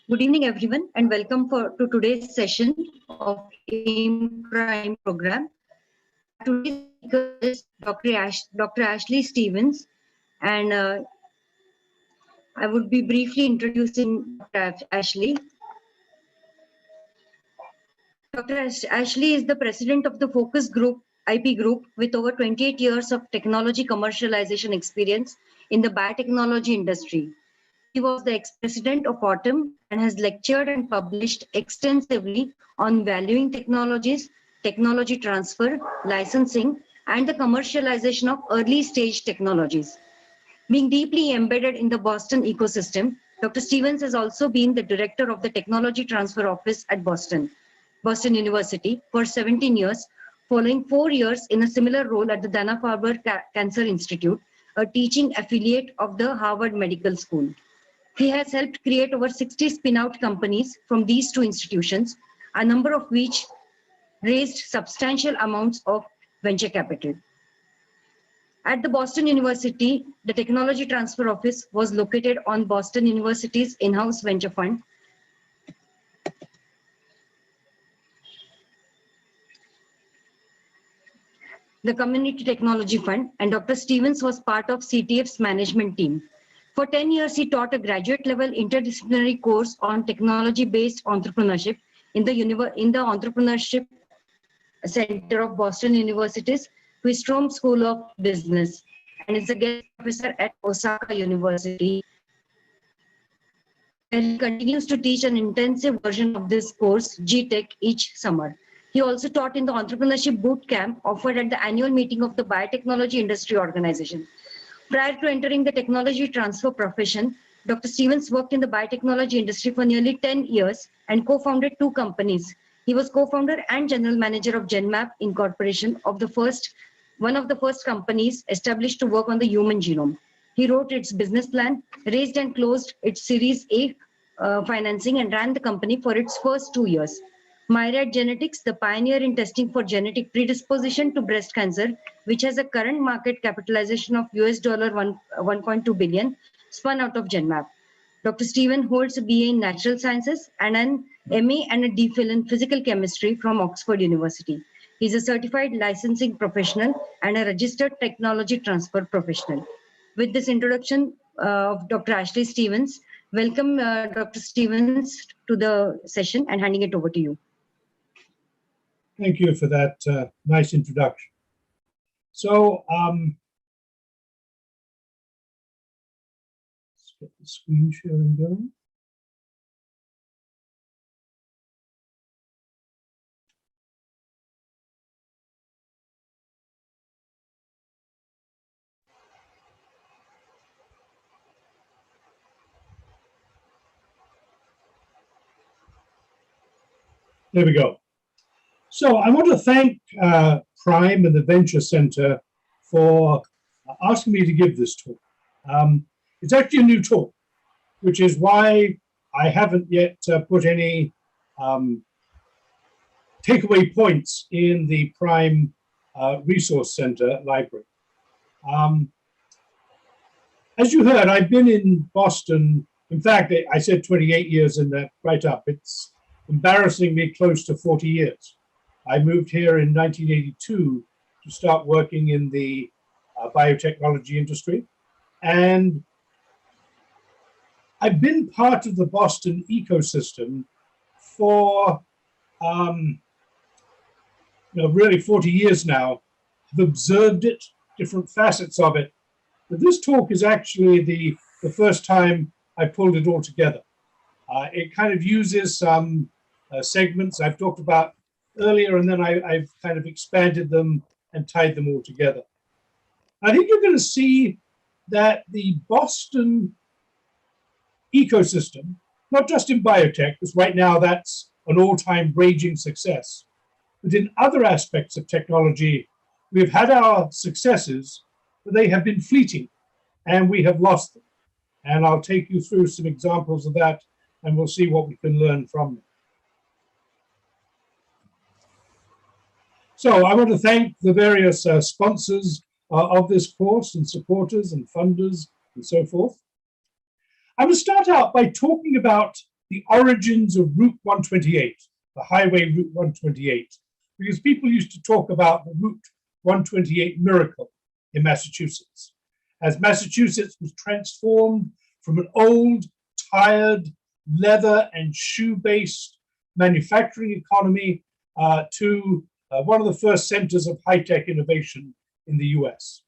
Good evening, everyone, and welcome to today's session of AIM Prime program. Today's speaker is Dr. Ashley Stevens, and I would be briefly introducing Dr. Ashley. Dr. Ashley is the president of the Focus Group, IP Group, with over 28 years of technology commercialization experience in the biotechnology industry. He was the ex-president of Autumn and has lectured and published extensively on valuing technologies, technology transfer, licensing, and the commercialization of early-stage technologies. Being deeply embedded in the Boston ecosystem, Dr. Stevens has also been the director of the Technology Transfer Office at Boston University for 17 years, following 4 years in a similar role at the Dana-Farber Cancer Institute, a teaching affiliate of the Harvard Medical School. He has helped create over 60 spin-out companies from these two institutions, a number of which raised substantial amounts of venture capital. At the Boston University, the Technology Transfer Office was located on Boston University's in-house venture fund. The Community Technology Fund, and Dr. Stevens was part of CTF's management team. For 10 years, he taught a graduate-level interdisciplinary course on technology-based entrepreneurship in the Entrepreneurship Center of Boston University's Quistrom School of Business, and is a guest professor at Osaka University, where he continues to teach an intensive version of this course, GTech, each summer. He also taught in the Entrepreneurship Boot Camp offered at the annual meeting of the Biotechnology Industry Organization. Prior to entering the technology transfer profession, Dr. Stevens worked in the biotechnology industry for nearly 10 years and co-founded 2 companies. He was co-founder and general manager of GenMap Incorporation, one of the first companies established to work on the human genome. He wrote its business plan, raised and closed its Series A financing, and ran the company for its first 2 years. Myriad Genetics, the pioneer in testing for genetic predisposition to breast cancer, which has a current market capitalization of $1.2 billion, spun out of GenMap. Dr. Steven holds a BA in Natural Sciences and an MA and a DPhil in Physical Chemistry from Oxford University. He's a certified licensing professional and a registered technology transfer professional. With this introduction of Dr. Ashley Stevens, welcome Dr. Stevens to the session, and handing it over to you. Thank you for that nice introduction. So, let's get the screen sharing going. There we go. So I want to thank Prime and the Venture Center for asking me to give this talk. It's actually a new talk, which is why I haven't yet put any takeaway points in the Prime Resource Center library. As you heard, I've been in Boston. In fact, I said 28 years in that write-up. It's embarrassingly close to 40 years. I moved here in 1982 to start working in the biotechnology industry. And I've been part of the Boston ecosystem for really 40 years now. I've observed it, different facets of it. But this talk is actually the first time I pulled it all together. It kind of uses some segments I've talked about earlier, and then I've kind of expanded them and tied them all together. I think you're going to see that the Boston ecosystem, not just in biotech, because right now that's an all-time raging success, but in other aspects of technology, we've had our successes, but they have been fleeting, and we have lost them. And I'll take you through some examples of that, and we'll see what we can learn from them. So I want to thank the various sponsors of this course, and supporters and funders and so forth. I will start out by talking about the origins of Route 128, the highway Route 128, because people used to talk about the Route 128 miracle in Massachusetts, as Massachusetts was transformed from an old, tired, leather and shoe-based manufacturing economy to one of the first centers of high-tech innovation in the US.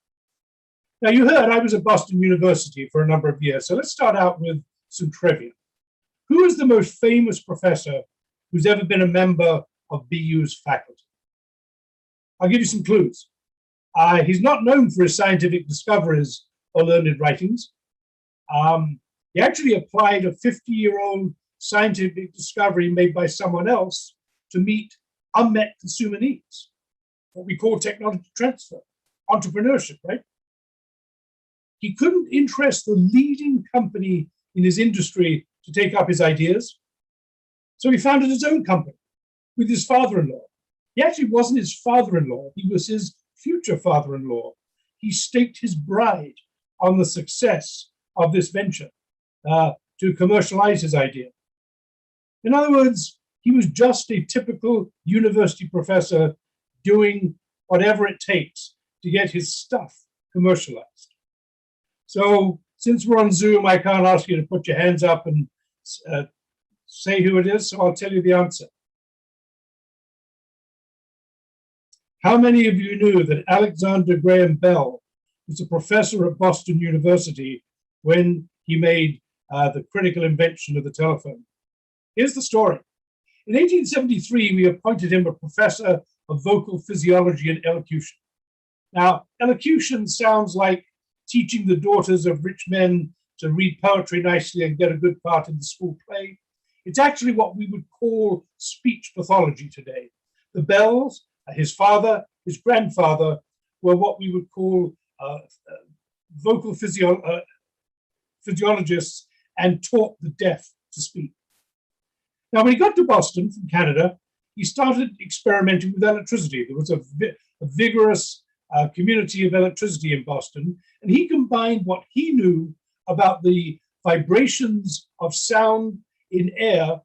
Now, you heard I was at Boston University for a number of years, so let's start out with some trivia. Who is the most famous professor who's ever been a member of BU's faculty? I'll give you some clues. He's not known for his scientific discoveries or learned writings. He actually applied a 50-year-old scientific discovery made by someone else to meet unmet consumer needs, what we call technology transfer, entrepreneurship, right? He couldn't interest the leading company in his industry to take up his ideas, so he founded his own company with his father-in-law. He actually wasn't his father-in-law, he was his future father-in-law. He staked his bride on the success of this venture to commercialize his idea. In other words, he was just a typical university professor doing whatever it takes to get his stuff commercialized. So since we're on Zoom, I can't ask you to put your hands up and say who it is, so I'll tell you the answer. How many of you knew that Alexander Graham Bell was a professor at Boston University when he made the critical invention of the telephone? Here's the story. In 1873, we appointed him a professor of vocal physiology and elocution. Now, elocution sounds like teaching the daughters of rich men to read poetry nicely and get a good part in the school play. It's actually what we would call speech pathology today. The Bells, his father, his grandfather, were what we would call vocal physiologists and taught the deaf to speak. Now, when he got to Boston from Canada, he started experimenting with electricity. There was a vigorous community of electricity in Boston, and he combined what he knew about the vibrations of sound in air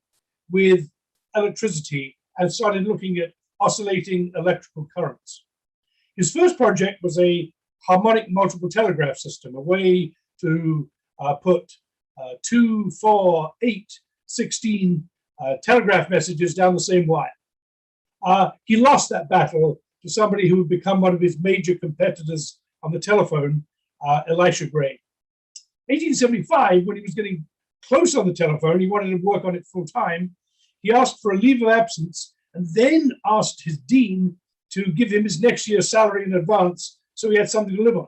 with electricity and started looking at oscillating electrical currents. His first project was a harmonic multiple telegraph system, a way to put 2, 4, 8, 16 telegraph messages down the same wire. He lost that battle to somebody who would become one of his major competitors on the telephone, Elisha Gray. 1875, when he was getting close on the telephone, he wanted to work on it full time. He asked for a leave of absence and then asked his dean to give him his next year's salary in advance so he had something to live on.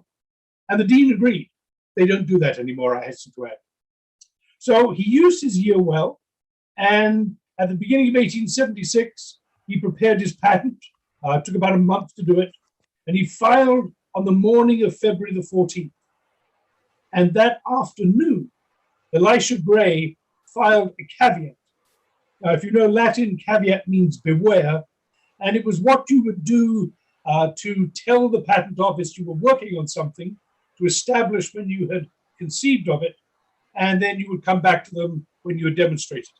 And the dean agreed. They don't do that anymore, I hasten to add. So he used his year well, and at the beginning of 1876, he prepared his patent. It took about a month to do it, and he filed on the morning of February the 14th. And that afternoon, Elisha Gray filed a caveat. Now, if you know Latin, caveat means beware, and it was what you would do to tell the patent office you were working on something, to establish when you had conceived of it, and then you would come back to them when you had demonstrated.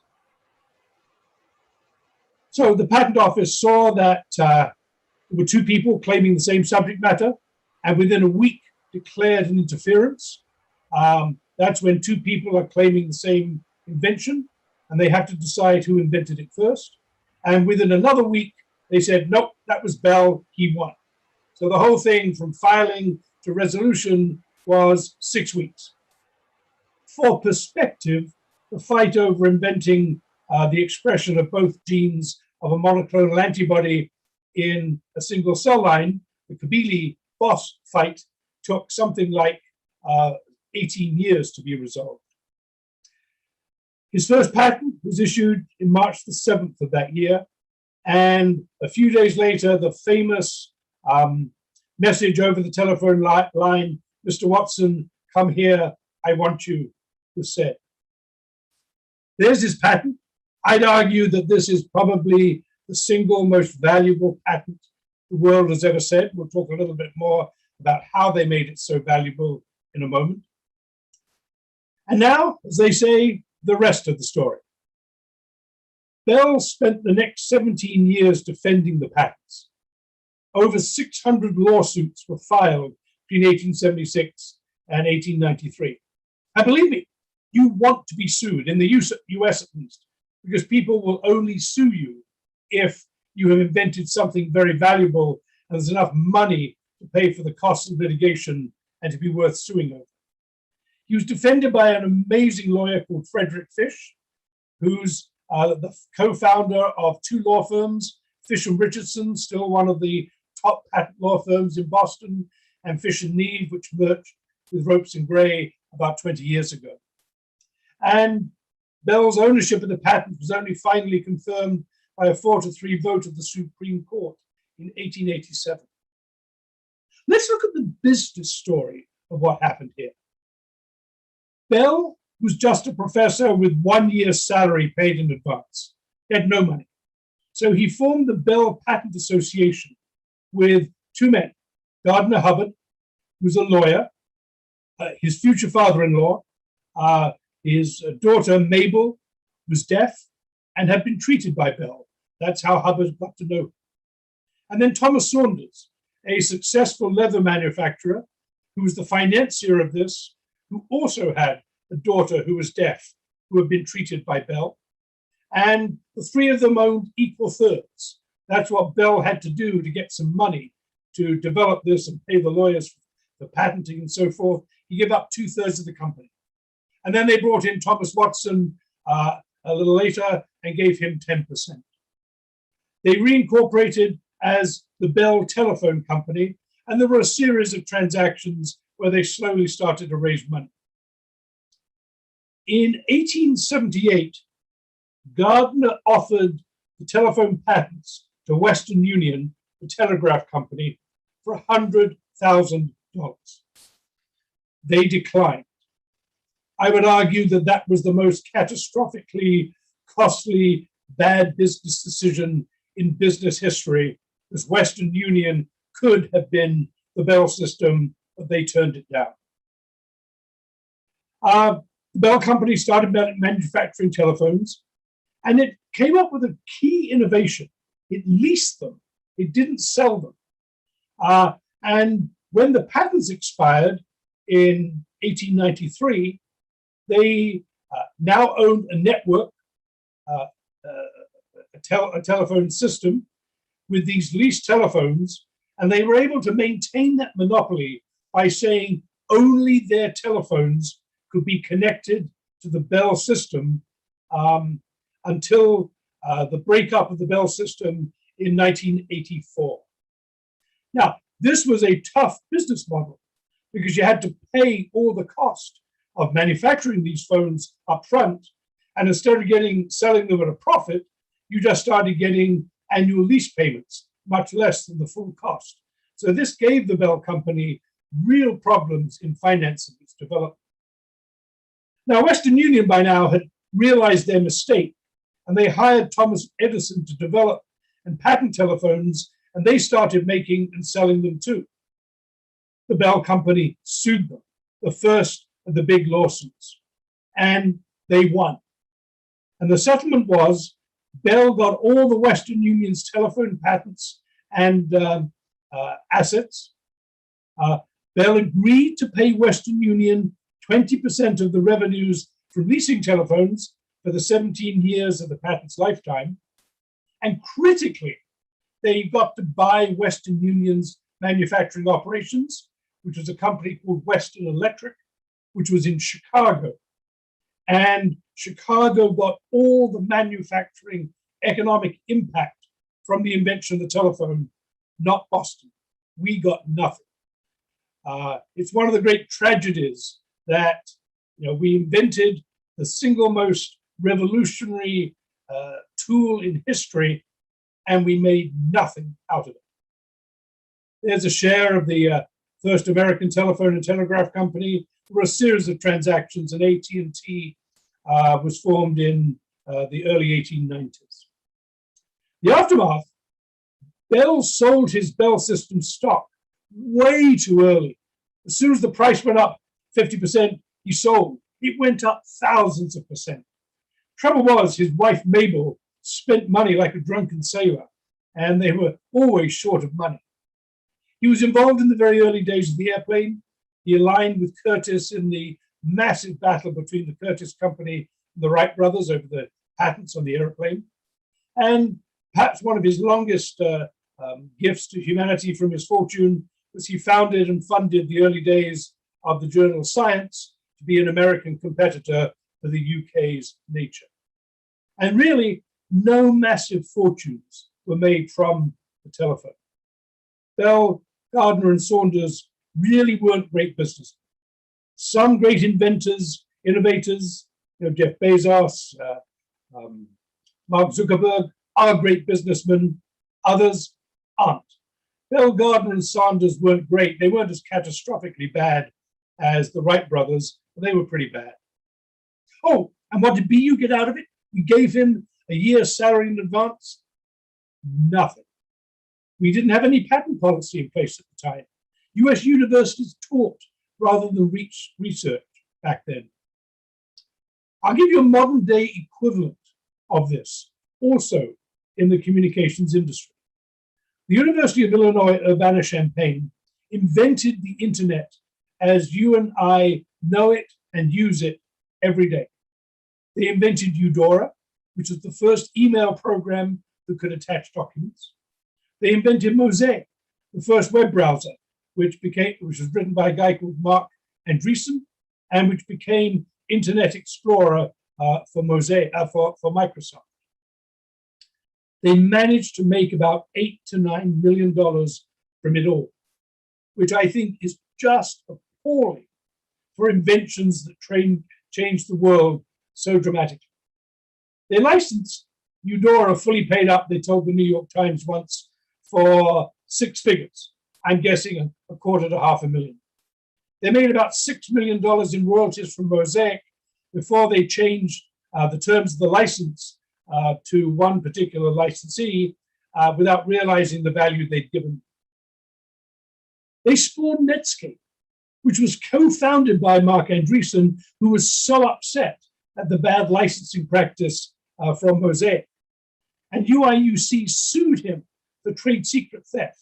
So the patent office saw that there were two people claiming the same subject matter, and within a week declared an interference. That's when two people are claiming the same invention, and they have to decide who invented it first. And within another week, they said, nope, that was Bell, he won. So the whole thing from filing to resolution was 6 weeks. For perspective, the fight over inventing the expression of both genes of a monoclonal antibody in a single cell line, the Kabili-Boss fight, took something like 18 years to be resolved. His first patent was issued in March the 7th of that year, and a few days later, the famous message over the telephone line, Mr. Watson, come here, I want you, was said. There's his patent. I'd argue that this is probably the single most valuable patent the world has ever said. We'll talk a little bit more about how they made it so valuable in a moment. And now, as they say, the rest of the story. Bell spent the next 17 years defending the patents. Over 600 lawsuits were filed between 1876 and 1893. And believe me, you want to be sued, in the US at least, because people will only sue you if you have invented something very valuable and there's enough money to pay for the costs of litigation and to be worth suing over. He was defended by an amazing lawyer called Frederick Fish, who's the co-founder of two law firms, Fish and Richardson, still one of the top patent law firms in Boston, and Fish and Neve, which merged with Ropes and Gray about 20 years ago. And Bell's ownership of the patent was only finally confirmed by a 4-3 vote of the Supreme Court in 1887. Let's look at the business story of what happened here. Bell was just a professor with 1 year's salary paid in advance. He had no money. So he formed the Bell Patent Association with two men, Gardner Hubbard, who was a lawyer, his future father-in-law, his daughter Mabel was deaf and had been treated by Bell. That's how Hubbard got to know him. And then Thomas Saunders, a successful leather manufacturer who was the financier of this, who also had a daughter who was deaf, who had been treated by Bell. And the three of them owned equal thirds. That's what Bell had to do to get some money to develop this and pay the lawyers for patenting and so forth. He gave up 2/3 of the company. And then they brought in Thomas Watson a little later and gave him 10%. They reincorporated as the Bell Telephone Company, and there were a series of transactions where they slowly started to raise money. In 1878, Gardner offered the telephone patents to Western Union, the telegraph company, for $100,000. They declined. I would argue that that was the most catastrophically costly, bad business decision in business history, because Western Union could have been the Bell system, but they turned it down. The Bell Company started manufacturing telephones, and it came up with a key innovation. It leased them. It didn't sell them. And when the patents expired in 1893, they now owned a network, a telephone system with these leased telephones, and they were able to maintain that monopoly by saying only their telephones could be connected to the Bell system until the breakup of the Bell system in 1984. Now, this was a tough business model because you had to pay all the cost of manufacturing these phones up front, and instead of selling them at a profit, you just started getting annual lease payments, much less than the full cost. So this gave the Bell Company real problems in financing its development. Now, Western Union by now had realized their mistake, and they hired Thomas Edison to develop and patent telephones, and they started making and selling them too. The Bell Company sued them, the first of the big lawsuits, and they won. And the settlement was Bell got all the Western Union's telephone patents and assets. Bell agreed to pay Western Union 20% of the revenues from leasing telephones for the 17 years of the patent's lifetime. And critically, they got to buy Western Union's manufacturing operations, which was a company called Western Electric, which was in Chicago. And Chicago got all the manufacturing economic impact from the invention of the telephone, not Boston. We got nothing. It's one of the great tragedies that we invented the single most revolutionary tool in history, and we made nothing out of it. There's a share of the first American telephone and telegraph company. There were a series of transactions, and AT&T was formed in the early 1890s. The aftermath, Bell sold his Bell System stock way too early. As soon as the price went up 50%, he sold. It went up thousands of percent. Trouble was, his wife Mabel spent money like a drunken sailor, and they were always short of money. He was involved in the very early days of the airplane. He aligned with Curtiss in the massive battle between the Curtiss company and the Wright brothers over the patents on the airplane. And perhaps one of his longest gifts to humanity from his fortune was he founded and funded the early days of the journal Science to be an American competitor for the UK's Nature. And really, no massive fortunes were made from the telephone. Bell, Gardner, and Saunders really weren't great businessmen. Some great inventors, innovators, Jeff Bezos, Mark Zuckerberg are great businessmen. Others aren't. Bell, Gardner, and Saunders weren't great. They weren't as catastrophically bad as the Wright brothers, but they were pretty bad. Oh, and what did BU get out of it? We gave him a year's salary in advance. Nothing. We didn't have any patent policy in place at the time. US universities taught rather than research back then. I'll give you a modern day equivalent of this, also in the communications industry. The University of Illinois Urbana-Champaign invented the internet as you and I know it and use it every day. They invented Eudora, which was the first email program that could attach documents. They invented Mosaic, the first web browser, which was written by a guy called Mark Andreessen, and which became Internet Explorer for Microsoft. They managed to make about $8 to $9 million from it all, which I think is just appalling for inventions that changed the world so dramatically. They licensed Eudora fully paid up, they told the New York Times once, for 6 figures. I'm guessing $250,000 to $500,000. They made about $6 million in royalties from Mosaic before they changed the terms of the license to one particular licensee without realizing the value they'd given. They spawned Netscape, which was co-founded by Mark Andreessen, who was so upset at the bad licensing practice from Mosaic. And UIUC sued him for trade secret theft,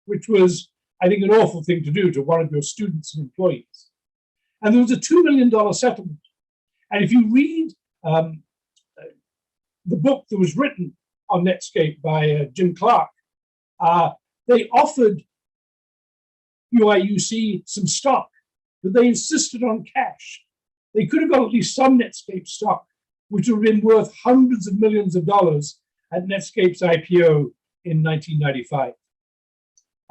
which was, I think, an awful thing to do to one of your students and employees. And there was a $2 million settlement. And if you read the book that was written on Netscape by Jim Clark, they offered UIUC some stock, but they insisted on cash. They could have got at least some Netscape stock, which would have been worth hundreds of millions of dollars at Netscape's IPO in 1995.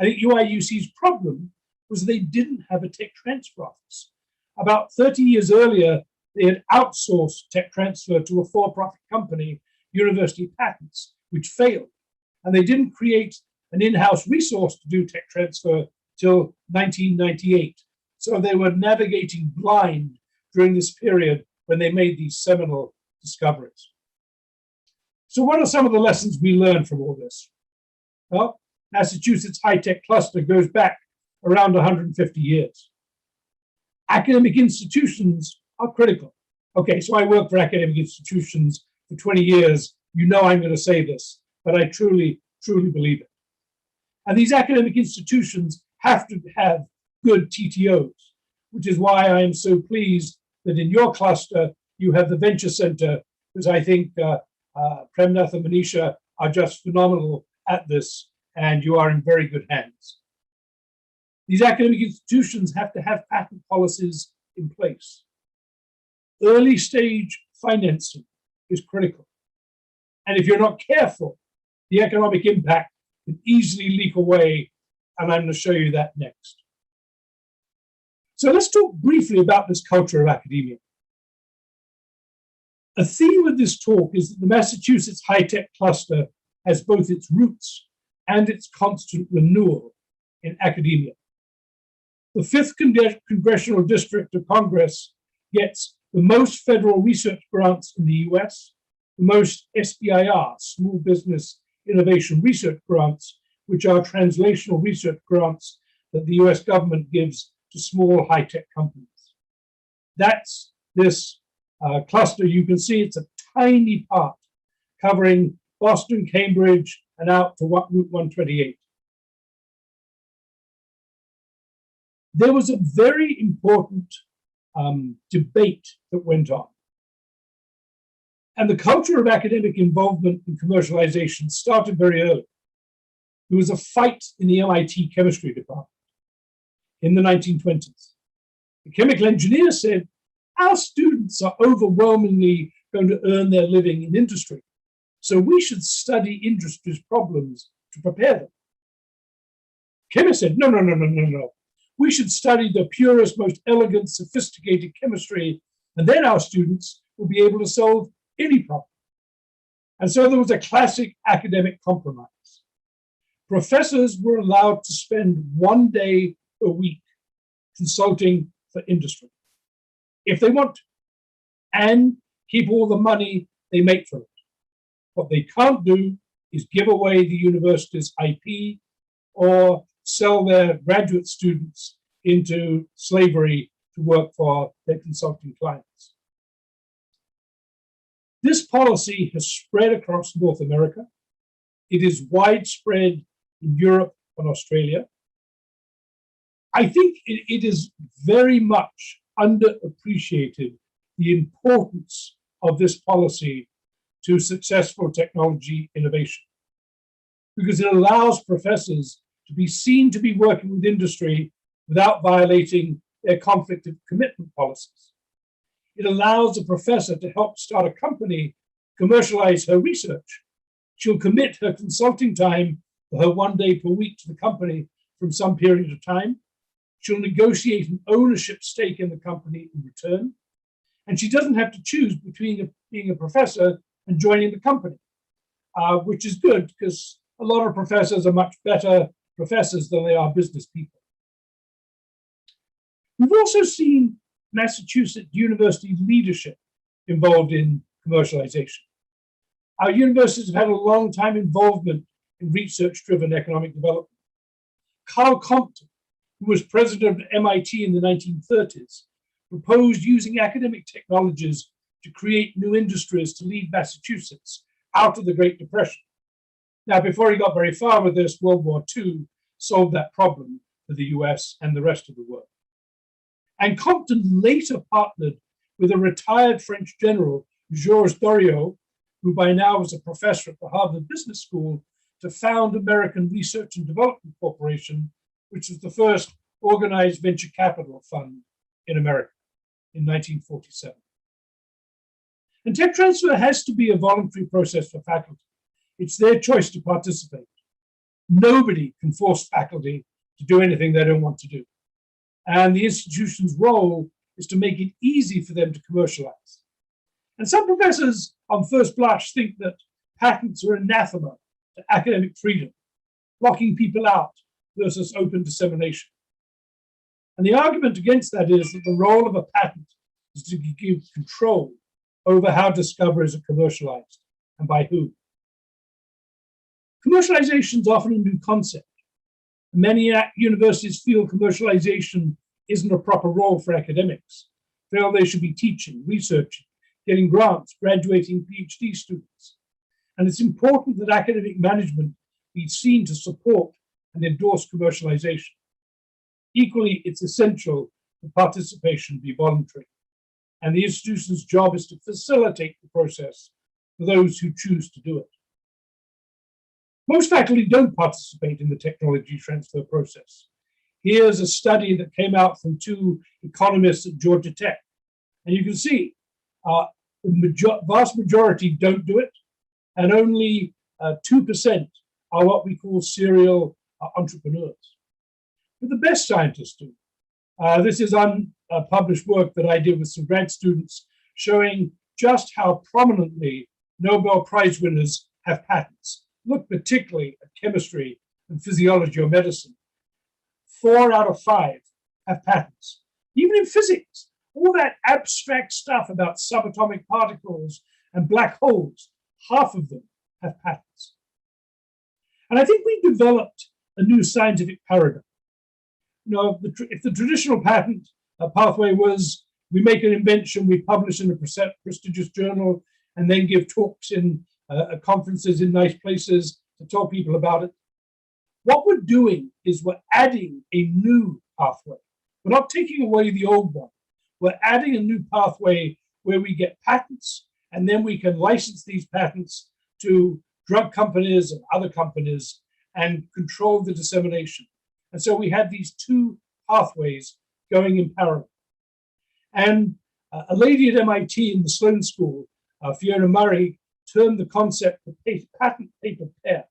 I think UIUC's problem was they didn't have a tech transfer office. About 30 years earlier, they had outsourced tech transfer to a for-profit company, University Patents, which failed. And they didn't create an in-house resource to do tech transfer till 1998. So they were navigating blind during this period when they made these seminal discoveries. So what are some of the lessons we learned from all this? Well, Massachusetts high-tech cluster goes back around 150 years. Academic institutions are critical. Okay, so I worked for academic institutions for 20 years. You know I'm going to say this, but I truly, truly believe it. And these academic institutions have to have good TTOs, which is why I am so pleased that in your cluster, you have the Venture Center, because I think Premnath and Manisha are just phenomenal at this, and you are in very good hands. These academic institutions have to have patent policies in place. Early stage financing is critical. And if you're not careful, the economic impact can easily leak away, and I'm going to show you that next. So let's talk briefly about this culture of academia. A theme of this talk is that the Massachusetts high-tech cluster has both its roots and its constant renewal in academia. The 5th Congressional District of Congress gets the most federal research grants in the US, the most SBIR, Small Business Innovation Research grants, which are translational research grants that the US government gives to small high-tech companies. That's this cluster. You can see it's a tiny part covering Boston, Cambridge, and out to Route 128. There was a very important debate that went on. And the culture of academic involvement in commercialization started very early. There was a fight in the MIT chemistry department in the 1920s. The chemical engineer said, our students are overwhelmingly going to earn their living in industry, so we should study industry's problems to prepare them. Chemists said, no. We should study the purest, most elegant, sophisticated chemistry, and then our students will be able to solve any problem. And so there was a classic academic compromise. Professors were allowed to spend 1 day a week consulting for industry, if they want to, and keep all the money they make from it. What they can't do is give away the university's IP or sell their graduate students into slavery to work for their consulting clients. This policy has spread across North America. It is widespread in Europe and Australia. I think it is very much underappreciated, the importance of this policy to successful technology innovation, because it allows professors to be seen to be working with industry without violating their conflict of commitment policies. It allows a professor to help start a company, commercialize her research. She'll commit her consulting time for her 1 day per week to the company from some period of time. She'll negotiate an ownership stake in the company in return. And she doesn't have to choose between being a professor and joining the company, which is good because a lot of professors are much better professors than they are business people. We've also seen Massachusetts university leadership involved in commercialization. Our universities have had a long time involvement in research-driven economic development. Carl Compton, who was president of MIT in the 1930s, proposed using academic technologies to create new industries to lead Massachusetts out of the Great Depression. Now, before he got very far with this, World War II solved that problem for the US and the rest of the world. And Compton later partnered with a retired French general, Georges Doriot, who by now was a professor at the Harvard Business School, to found American Research and Development Corporation, which was the first organized venture capital fund in America in 1947. And tech transfer has to be a voluntary process for faculty. It's their choice to participate. Nobody can force faculty to do anything they don't want to do. And the institution's role is to make it easy for them to commercialize. And some professors on first blush think that patents are anathema to academic freedom, locking people out versus open dissemination. And the argument against that is that the role of a patent is to give control over how discoveries are commercialized and by whom. Commercialization is often a new concept. Many universities feel commercialization isn't a proper role for academics, feel they should be teaching, researching, getting grants, graduating PhD students. And it's important that academic management be seen to support and endorse commercialization. Equally, it's essential that participation be voluntary. And the institution's job is to facilitate the process for those who choose to do it. Most faculty don't participate in the technology transfer process. Here's a study that came out from 2 economists at Georgia Tech. And you can see the vast majority don't do it, and only 2% are what we call serial entrepreneurs. But the best scientists do. This is unpublished work that I did with some grad students showing just how prominently Nobel Prize winners have patents. Look particularly at chemistry and physiology or medicine. 4 out of 5 have patents. Even in physics, all that abstract stuff about subatomic particles and black holes, half of them have patents. And I think we developed a new scientific paradigm. You know, if the traditional patent pathway was we make an invention, we publish in a prestigious journal, and then give talks in at conferences in nice places to tell people about it. What we're doing is we're adding a new pathway. We're not taking away the old one. We're adding a new pathway where we get patents, and then we can license these patents to drug companies and other companies and control the dissemination. And so we have these two pathways going in parallel. And a lady at MIT in the Sloan School, Fiona Murray, termed the concept the patent paper pair.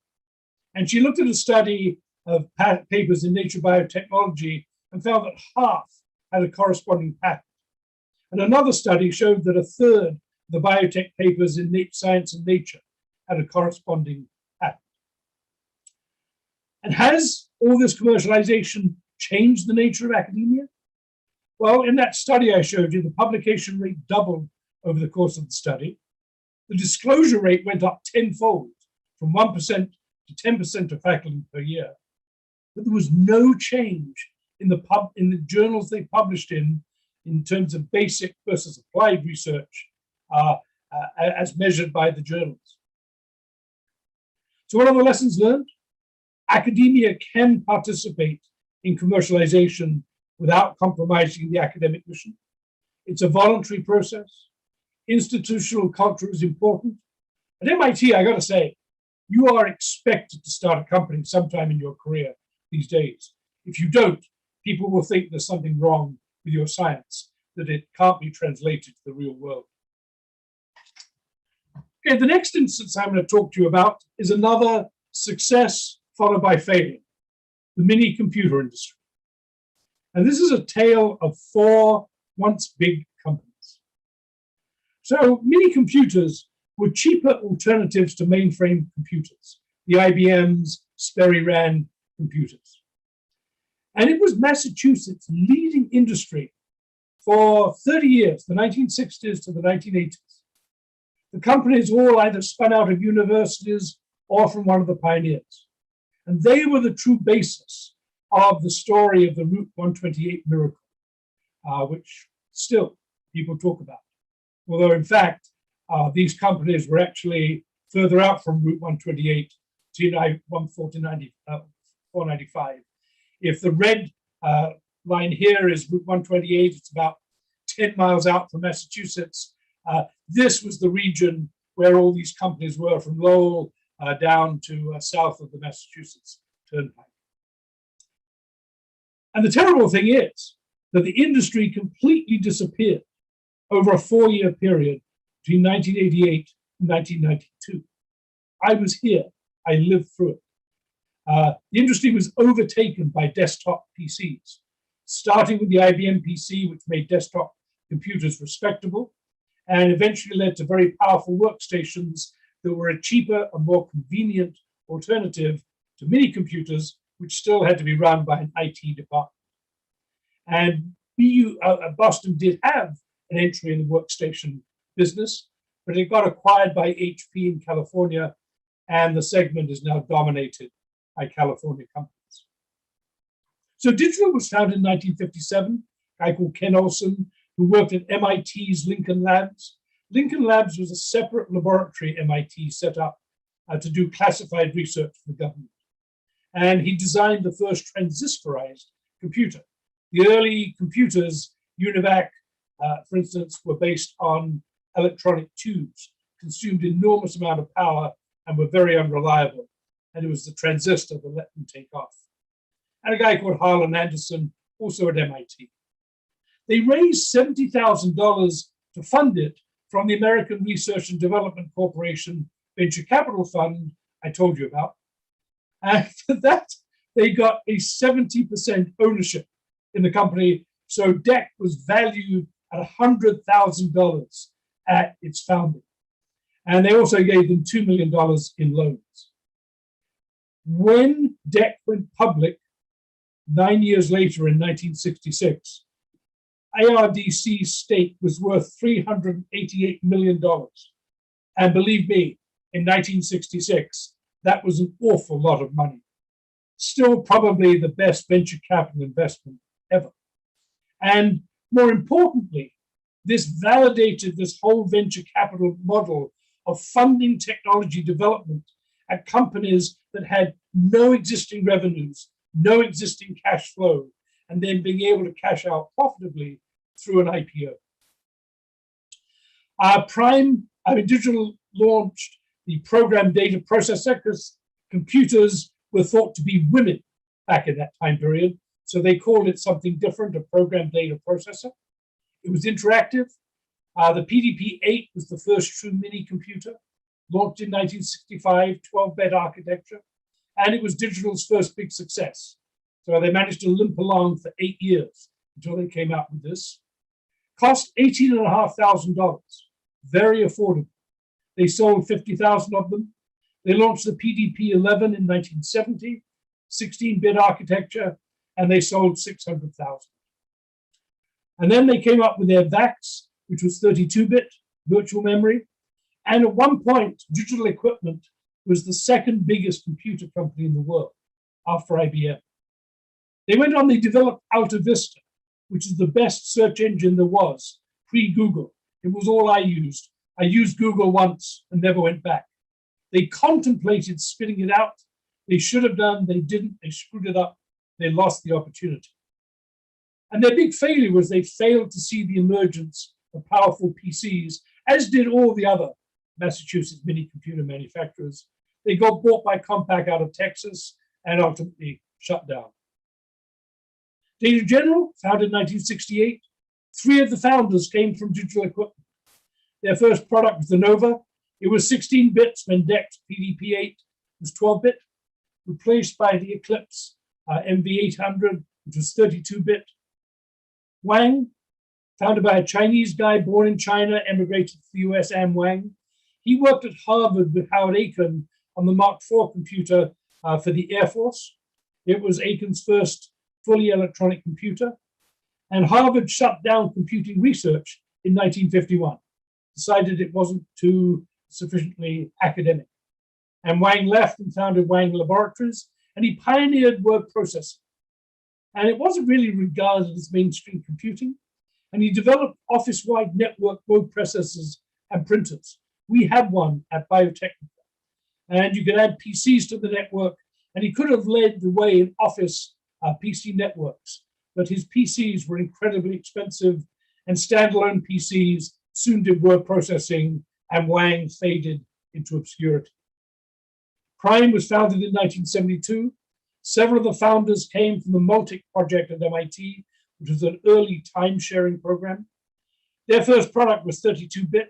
And she looked at a study of papers in Nature Biotechnology and found that half had a corresponding patent. And another study showed that a third of the biotech papers in Science and Nature had a corresponding patent. And has all this commercialization changed the nature of academia? Well, in that study I showed you, the publication rate doubled over the course of the study. The disclosure rate went up tenfold, from 1% to 10% of faculty per year. But there was no change in the journals they published in terms of basic versus applied research as measured by the journals. So what are the lessons learned? Academia can participate in commercialization without compromising the academic mission. It's a voluntary process. Institutional culture is important. At MIT, I got to say, you are expected to start a company sometime in your career these days. If you don't, people will think there's something wrong with your science, that it can't be translated to the real world. Okay, the next instance I'm going to talk to you about is another success followed by failure, the mini computer industry. And this is a tale of 4 once big companies. So mini computers were cheaper alternatives to mainframe computers, the IBM's Sperry Rand computers. And it was Massachusetts' leading industry for 30 years, the 1960s to the 1980s. The companies all either spun out of universities or from one of the pioneers. And they were the true basis of the story of the Route 128 miracle, which still people talk about. Although in fact, these companies were actually further out from Route 128 to 495. If the red line here is Route 128, it's about 10 miles out from Massachusetts. This was the region where all these companies were, from Lowell down to south of the Massachusetts Turnpike. And the terrible thing is that the industry completely disappeared over a 4-year period between 1988 and 1992. I was here, I lived through it. The industry was overtaken by desktop PCs, starting with the IBM PC, which made desktop computers respectable, and eventually led to very powerful workstations that were a cheaper and more convenient alternative to mini computers, which still had to be run by an IT department. And Boston did have an entry in the workstation business, but it got acquired by HP in California, and the segment is now dominated by California companies. So digital was founded in 1957, a guy called Ken Olsen, who worked at MIT's Lincoln Labs. Lincoln Labs was a separate laboratory MIT set up to do classified research for the government. And he designed the first transistorized computer. The early computers, UNIVAC, for instance, were based on electronic tubes, consumed enormous amount of power and were very unreliable. And it was the transistor that let them take off. And a guy called Harlan Anderson, also at MIT. They raised $70,000 to fund it from the American Research and Development Corporation venture capital fund I told you about. And for that, they got a 70% ownership in the company. So DEC was valued at $100,000 at its founding. And they also gave them $2 million in loans. When DEC went public 9 years later in 1966, ARDC's stake was worth $388 million. And believe me, in 1966, that was an awful lot of money. Still probably the best venture capital investment ever. And more importantly, this validated this whole venture capital model of funding technology development at companies that had no existing revenues, no existing cash flow, and then being able to cash out profitably through an IPO. Digital launched the program data processor because computers were thought to be women back in that time period. So they called it something different, a program data processor. It was interactive. The PDP-8 was the first true mini computer, launched in 1965, 12-bit architecture, and it was digital's first big success. So they managed to limp along for 8 years until they came out with this. Cost $18,500, very affordable. They sold 50,000 of them. They launched the PDP-11 in 1970, 16-bit architecture, and they sold 600,000. And then they came up with their VAX, which was 32-bit virtual memory. And at one point, Digital Equipment was the second biggest computer company in the world after IBM. They went on, they developed Alta Vista, which is the best search engine there was, pre-Google. It was all I used. I used Google once and never went back. They contemplated spinning it out. They should have done, they didn't, they screwed it up. They lost the opportunity. And their big failure was they failed to see the emergence of powerful PCs, as did all the other Massachusetts mini computer manufacturers. They got bought by Compaq out of Texas and ultimately shut down. Data General, founded in 1968, 3 of the founders came from Digital Equipment. Their first product was the Nova. It was 16 bits when DEC's PDP-8 was 12-bit, replaced by the Eclipse MV800, which was 32-bit. WANG, founded by a Chinese guy born in China, emigrated to the US, Wang. He worked at Harvard with Howard Aiken on the Mark IV computer for the Air Force. It was Aiken's first fully electronic computer. And Harvard shut down computing research in 1951, decided it wasn't too sufficiently academic. And Wang left and founded Wang Laboratories, and he pioneered word processing. And it wasn't really regarded as mainstream computing. And he developed office-wide network word processors and printers. We had one at Biotechnology. And you could add PCs to the network, and he could have led the way in office PC networks. But his PCs were incredibly expensive, and standalone PCs soon did word processing, and Wang faded into obscurity. Prime was founded in 1972. Several of the founders came from the Multic project at MIT, which was an early time-sharing program. Their first product was 32-bit,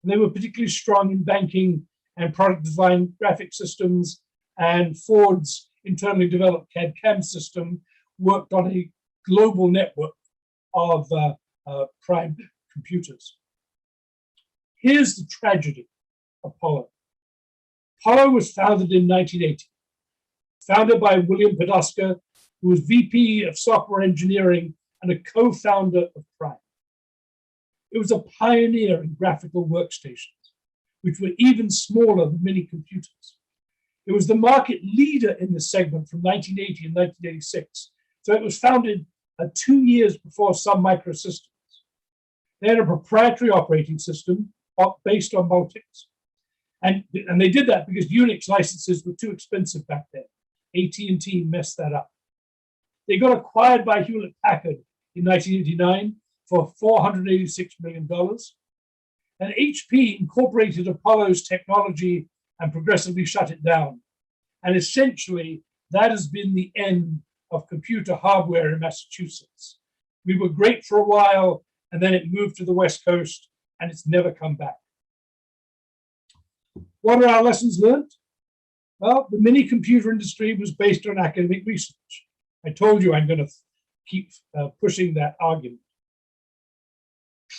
and they were particularly strong in banking and product design graphic systems, and Ford's internally developed CAD/CAM system worked on a global network of Prime computers. Here's the tragedy of Apollo. Apollo was founded in 1980, founded by William Poduska, who was VP of software engineering and a co-founder of Prime. It was a pioneer in graphical workstations, which were even smaller than mini computers. It was the market leader in this segment from 1980 and 1986. So it was founded 2 years before Sun Microsystems. They had a proprietary operating system based on Multics. And they did that because Unix licenses were too expensive back then. AT&T messed that up. They got acquired by Hewlett Packard in 1989 for $486 million. And HP incorporated Apollo's technology and progressively shut it down. And essentially, that has been the end of computer hardware in Massachusetts. We were great for a while, and then it moved to the West Coast, and it's never come back. What are our lessons learned? Well, the mini computer industry was based on academic research. I told you I'm going to keep pushing that argument.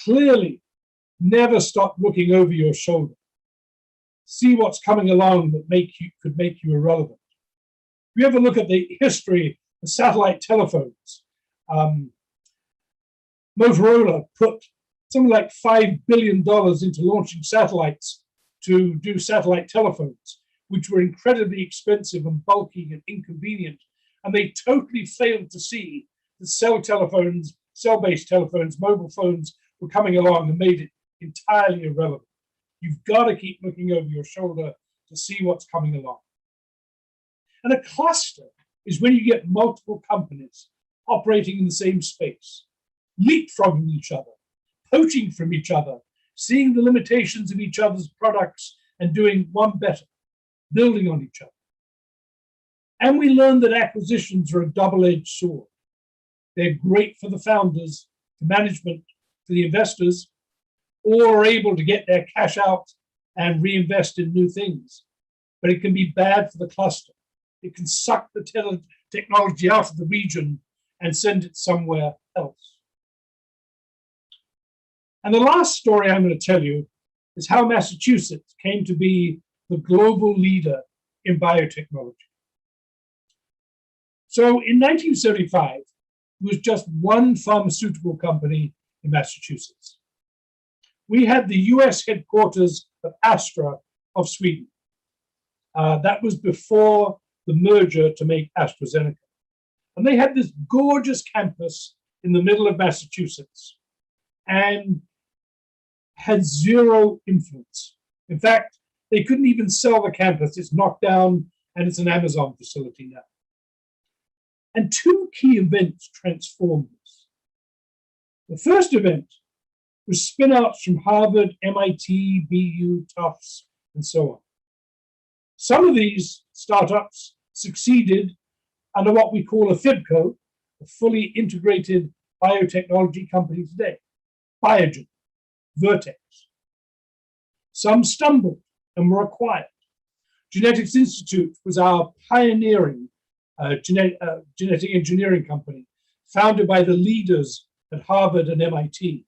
Clearly, never stop looking over your shoulder. See what's coming along that could make you irrelevant. If you ever look at the history of satellite telephones, Motorola put something like $5 billion into launching satellites to do satellite telephones, which were incredibly expensive and bulky and inconvenient. And they totally failed to see that cell-based telephones, mobile phones were coming along and made it entirely irrelevant. You've got to keep looking over your shoulder to see what's coming along. And a cluster is when you get multiple companies operating in the same space, leapfrogging each other, poaching from each other, seeing the limitations of each other's products and doing one better, building on each other. And we learned that acquisitions are a double-edged sword. They're great for the founders, the management, for the investors, or are able to get their cash out and reinvest in new things. But it can be bad for the cluster. It can suck the technology out of the region and send it somewhere else. And the last story I'm going to tell you is how Massachusetts came to be the global leader in biotechnology. So in 1975, there was just one pharmaceutical company in Massachusetts. We had the US headquarters of Astra of Sweden. That was before the merger to make AstraZeneca. And they had this gorgeous campus in the middle of Massachusetts and had zero influence. In fact, they couldn't even sell the campus. It's knocked down and it's an Amazon facility now. And two key events transformed this. The first event was spin-outs from Harvard, MIT, BU, Tufts, and so on. Some of these startups succeeded under what we call a FIBCO, a fully integrated biotechnology company today, Biogen, Vertex. Some stumbled and were acquired. Genetics Institute was our pioneering genetic engineering company, founded by the leaders at Harvard and MIT.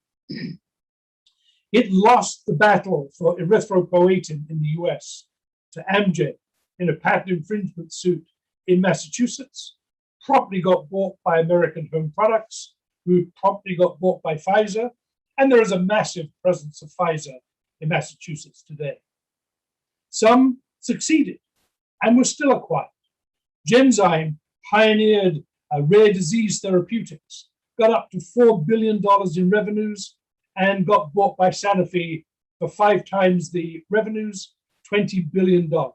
It lost the battle for erythropoietin in the US to Amgen in a patent infringement suit in Massachusetts, promptly got bought by American Home Products, who promptly got bought by Pfizer, and there is a massive presence of Pfizer in Massachusetts today. Some succeeded and were still acquired. Genzyme pioneered rare disease therapeutics, got up to $4 billion in revenues, and got bought by Sanofi for 5 times the revenues, $20 billion. The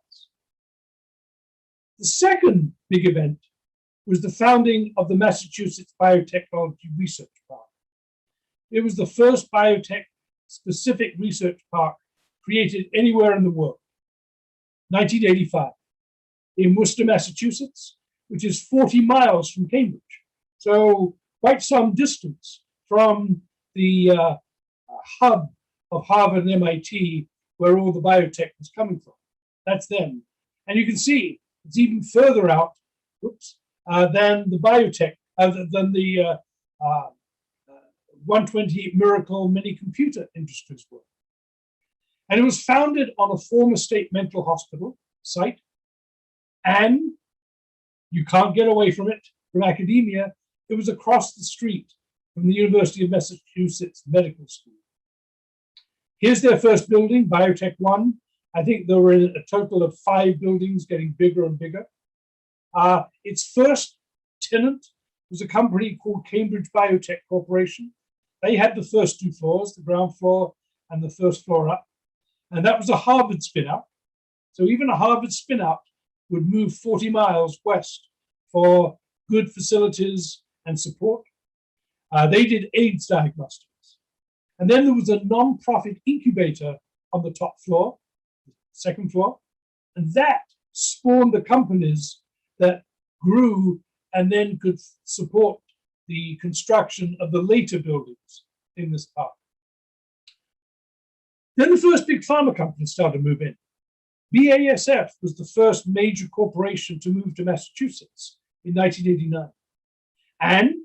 second big event was the founding of the Massachusetts Biotechnology Research Park. It was the first biotech-specific research park created anywhere in the world, 1985, in Worcester, Massachusetts, which is 40 miles from Cambridge. So quite some distance from the hub of Harvard and MIT, where all the biotech was coming from. That's them. And you can see it's even further out than the biotech, than the 128 Miracle mini computer industries were. And it was founded on a former state mental hospital site. And you can't get away from it, from academia. It was across the street from the University of Massachusetts Medical School. Here's their first building, Biotech One. I think there were a total of 5 buildings getting bigger and bigger. Its first tenant was a company called Cambridge Biotech Corporation. They had the first 2 floors, the ground floor and the first floor up. And that was a Harvard spin-out. So even a Harvard spin-out would move 40 miles west for good facilities and support. They did AIDS diagnostics. And then there was a non-profit incubator on the top floor, second floor, and that spawned the companies that grew and then could support the construction of the later buildings in this park. Then the first big pharma companies started to move in. BASF was the first major corporation to move to Massachusetts in 1989. And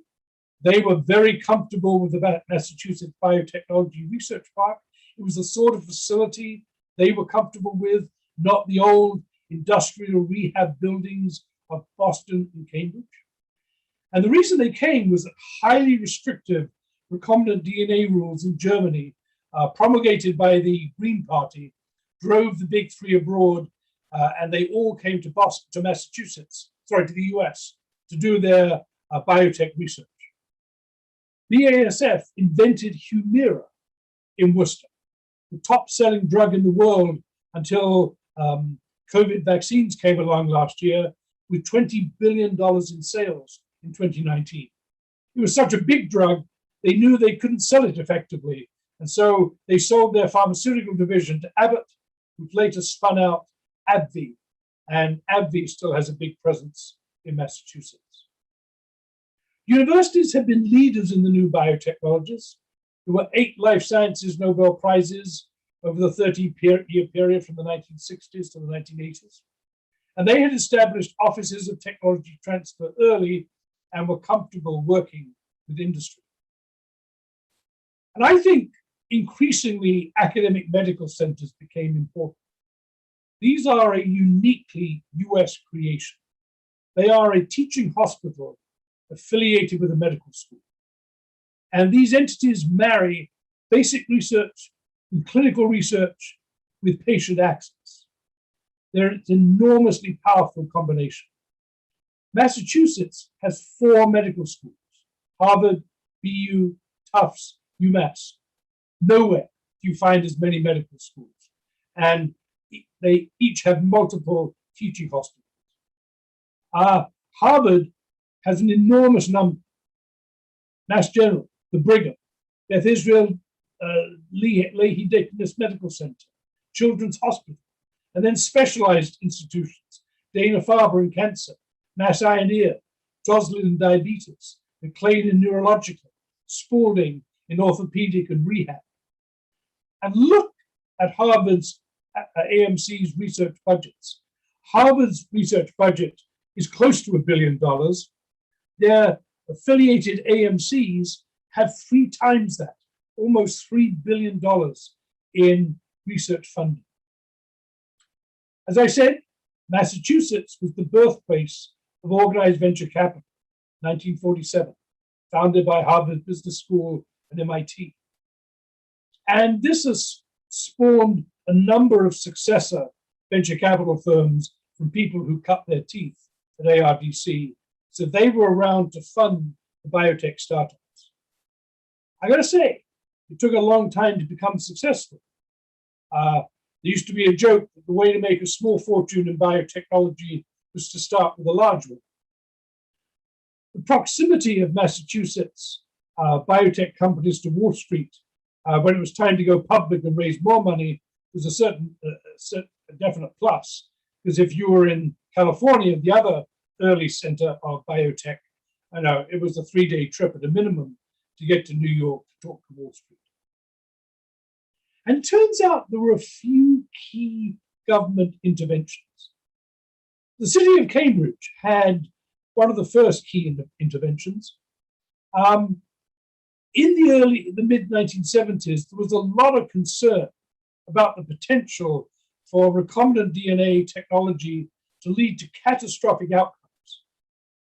they were very comfortable with the Massachusetts Biotechnology Research Park. It was the sort of facility they were comfortable with, not the old industrial rehab buildings of Boston and Cambridge. And the reason they came was that highly restrictive recombinant DNA rules in Germany, promulgated by the Green Party, drove the big 3 abroad, and they all came to Boston, to Massachusetts, sorry, to the US, to do their biotech research. BASF invented Humira in Worcester. the top-selling drug in the world until COVID vaccines came along last year, with $20 billion in sales in 2019. It was such a big drug, they knew they couldn't sell it effectively. And so they sold their pharmaceutical division to Abbott, which later spun out AbbVie. And AbbVie still has a big presence in Massachusetts. Universities have been leaders in the new biotechnologies. There were 8 life sciences Nobel Prizes over the 30-year period from the 1960s to the 1980s. And they had established offices of technology transfer early and were comfortable working with industry. And I think increasingly academic medical centers became important. These are a uniquely US creation. They are a teaching hospital affiliated with a medical school. And these entities marry basic research and clinical research with patient access. They're an enormously powerful combination. Massachusetts has 4 medical schools: Harvard, BU, Tufts, UMass. Nowhere do you find as many medical schools. And they each have multiple teaching hospitals. Harvard has an enormous number: Mass General, the Brigham, Beth Israel Lahey Dickness Medical Center, Children's Hospital, and then specialized institutions: Dana-Farber in cancer, Mass Eye and Ear, Joslin in diabetes, McLean in neurological, Spalding in orthopedic and rehab. And look at Harvard's AMC's research budgets. Harvard's research budget is close to $1 billion. Their affiliated AMCs have 3 times that, almost $3 billion in research funding. As I said, Massachusetts was the birthplace of organized venture capital, 1947, founded by Harvard Business School and MIT. And this has spawned a number of successor venture capital firms from people who cut their teeth at ARDC. So they were around to fund the biotech startups. I gotta say, it took a long time to become successful. There used to be a joke that the way to make a small fortune in biotechnology was to start with a large one. The proximity of Massachusetts biotech companies to Wall Street when it was time to go public and raise more money was a definite plus. Because if you were in California, the other early center of biotech, I know it was a 3-day trip at a minimum to get to New York to talk to Wall Street. And it turns out there were a few key government interventions. The city of Cambridge had one of the first key interventions. In the mid-1970s, there was a lot of concern about the potential for recombinant DNA technology to lead to catastrophic outcomes.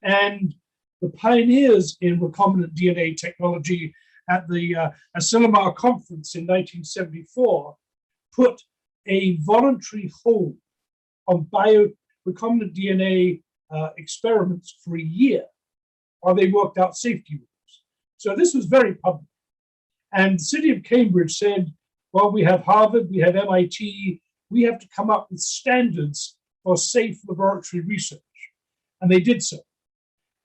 And the pioneers in recombinant DNA technology at the Asilomar Conference in 1974 put a voluntary hold on recombinant DNA experiments for a year while they worked out safety rules. So this was very public. And the city of Cambridge said, well, we have Harvard, we have MIT, we have to come up with standards for safe laboratory research. And they did so.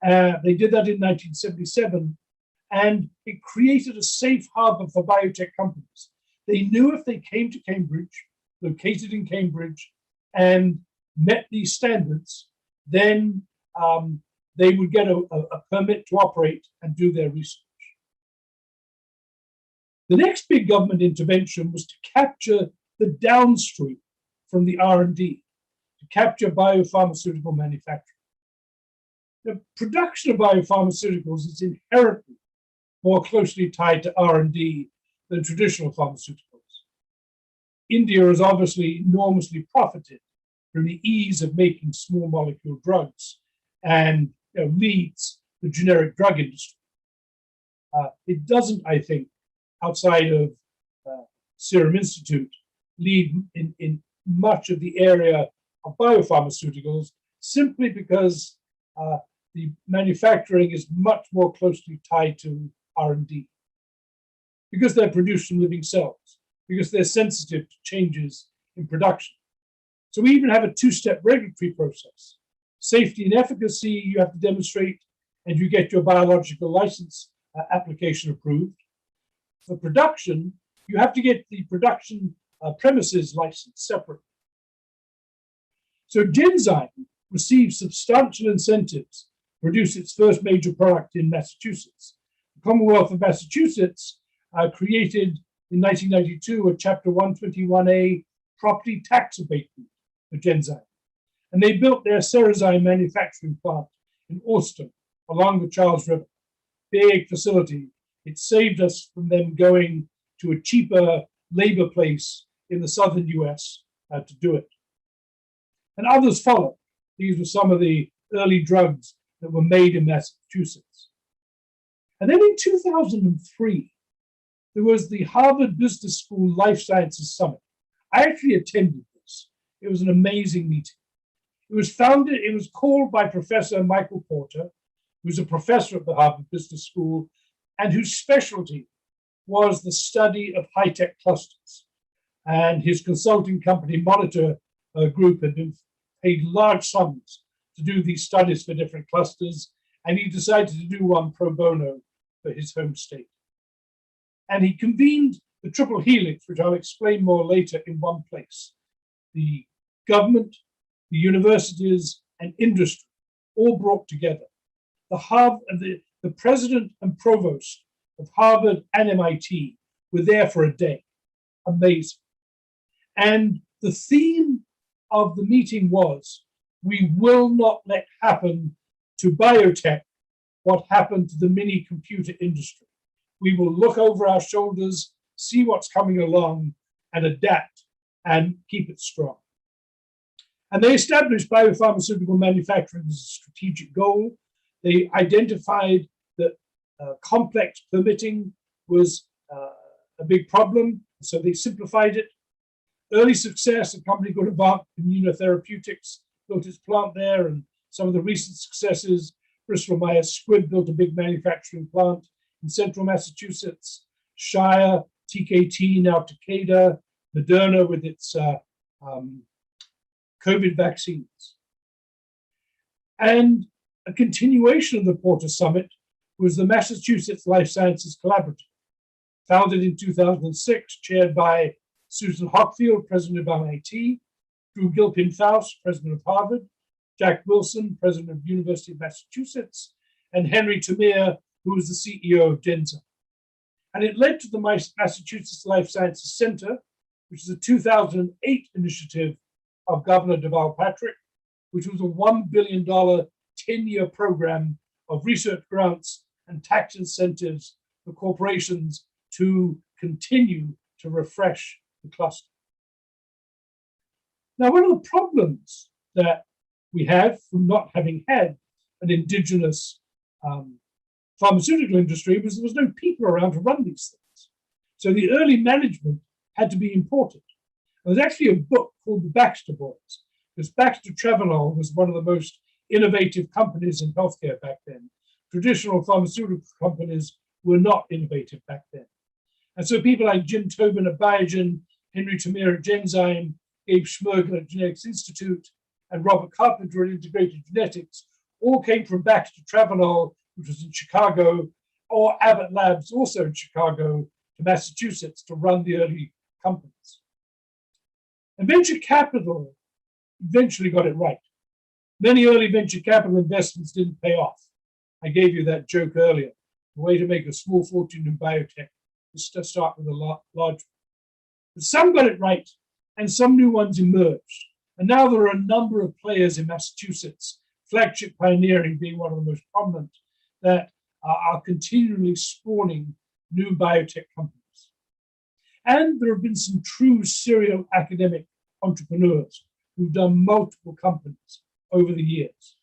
They did that in 1977, and it created a safe harbor for biotech companies. They knew if they came to Cambridge, located in Cambridge, and met these standards, then they would get a permit to operate and do their research. The next big government intervention was to capture the downstream from the R&D, to capture biopharmaceutical manufacturing. The production of biopharmaceuticals is inherently more closely tied to R&D than traditional pharmaceuticals. India has obviously enormously profited from the ease of making small molecule drugs and leads the generic drug industry. It doesn't, I think, outside of Serum Institute, lead in much of the area of biopharmaceuticals simply because the manufacturing is much more closely tied to R&D because they're produced from living cells. because they're sensitive to changes in production. So we even have a two-step regulatory process. Safety and efficacy you have to demonstrate, and you get your biological license application approved. For production, you have to get the production premises license separate. So Genzyme received substantial incentives to produce its first major product in Massachusetts. The Commonwealth of Massachusetts created in 1992 a Chapter 121A property tax abatement for Genzyme. And they built their Cerezyme manufacturing plant in Austin along the Charles River. Big facility. It saved us from them going to a cheaper labor place in the southern US to do it. And others followed. These were some of the early drugs that were made in Massachusetts. And then in 2003, there was the Harvard Business School Life Sciences Summit. I actually attended this. It was an amazing meeting. It was called by Professor Michael Porter, who's a professor at the Harvard Business School, and whose specialty was the study of high-tech clusters. And his consulting company, Monitor Group, had been paid large sums to do these studies for different clusters, and he decided to do one pro bono for his home state. And he convened the triple helix, which I'll explain more later, in one place. The government, the universities, and industry all brought together. The president and provost of Harvard and MIT were there for a day. Amazing. And the theme of the meeting was, we will not let happen to biotech what happened to the mini computer industry. We will look over our shoulders, see what's coming along, and adapt and keep it strong. And they established biopharmaceutical manufacturing as a strategic goal. They identified that complex permitting was a big problem, so they simplified it. Early success, a company called Advanced Immunotherapeutics built its plant there, and some of the recent successes, Bristol Myers Squibb built a big manufacturing plant in central Massachusetts, Shire, TKT, now Takeda, Moderna with its COVID vaccines. And a continuation of the Porter Summit was the Massachusetts Life Sciences Collaborative, founded in 2006, chaired by Susan Hockfield, president of MIT, Drew Gilpin-Faust, president of Harvard, Jack Wilson, president of the University of Massachusetts, and Henry Tamir, who was the CEO of Genzyme. And it led to the Massachusetts Life Sciences Center, which is a 2008 initiative of Governor Deval Patrick, which was a $1 billion 10-year program of research grants and tax incentives for corporations to continue to refresh the cluster. Now, one of the problems that we have from not having had an indigenous pharmaceutical industry was there was no people around to run these things. So the early management had to be imported. And there's actually a book called The Baxter Boys, because Baxter Travanol was one of the most innovative companies in healthcare back then. Traditional pharmaceutical companies were not innovative back then. And so people like Jim Tobin at Biogen, Henry Tamir at Genzyme, Gabe Schmergel at Genetics Institute, and Robert Carpenter at Integrated Genetics all came from Baxter Travanol, which was in Chicago, or Abbott Labs, also in Chicago, to Massachusetts to run the early companies. And venture capital eventually got it right. Many early venture capital investments didn't pay off. I gave you that joke earlier. The way to make a small fortune in biotech is to start with a large one. But some got it right, and some new ones emerged. And now there are a number of players in Massachusetts, Flagship Pioneering being one of the most prominent, that are continually spawning new biotech companies. And there have been some true serial academic entrepreneurs who've done multiple companies over the years,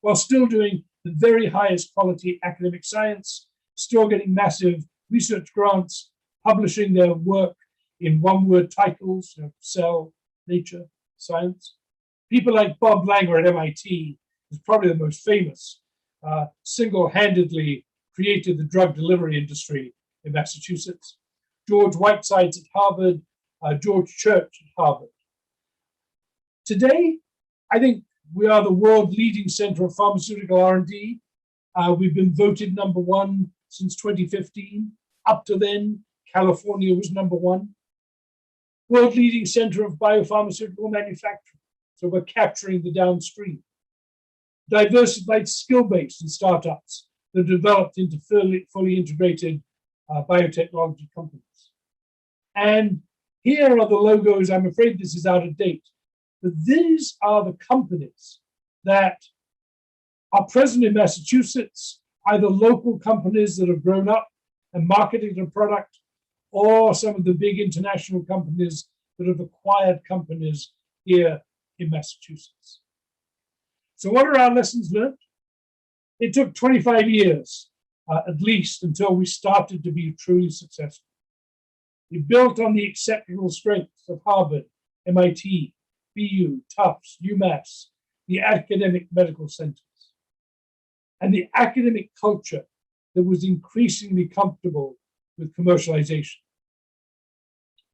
while still doing the very highest quality academic science, still getting massive research grants, publishing their work in one-word titles, Cell, Nature, Science. People like Bob Langer at MIT is probably the most famous, single-handedly created the drug delivery industry in Massachusetts. George Whitesides at Harvard George Church at Harvard. Today, I think we are the world leading center of pharmaceutical R&D. We've been voted #1 since 2015. Up to then, California was #1. World leading center of biopharmaceutical manufacturing. So we're capturing the downstream. Diversified skill base in startups that developed into fully integrated biotechnology companies. And here are the logos. I'm afraid this is out of date, but these are the companies that are present in Massachusetts, either local companies that have grown up and marketed a product, or some of the big international companies that have acquired companies here in Massachusetts. So what are our lessons learned? It took 25 years, at least, until we started to be truly successful. We built on the exceptional strengths of Harvard, MIT, BU, Tufts, UMass, the academic medical centers, and the academic culture that was increasingly comfortable with commercialization.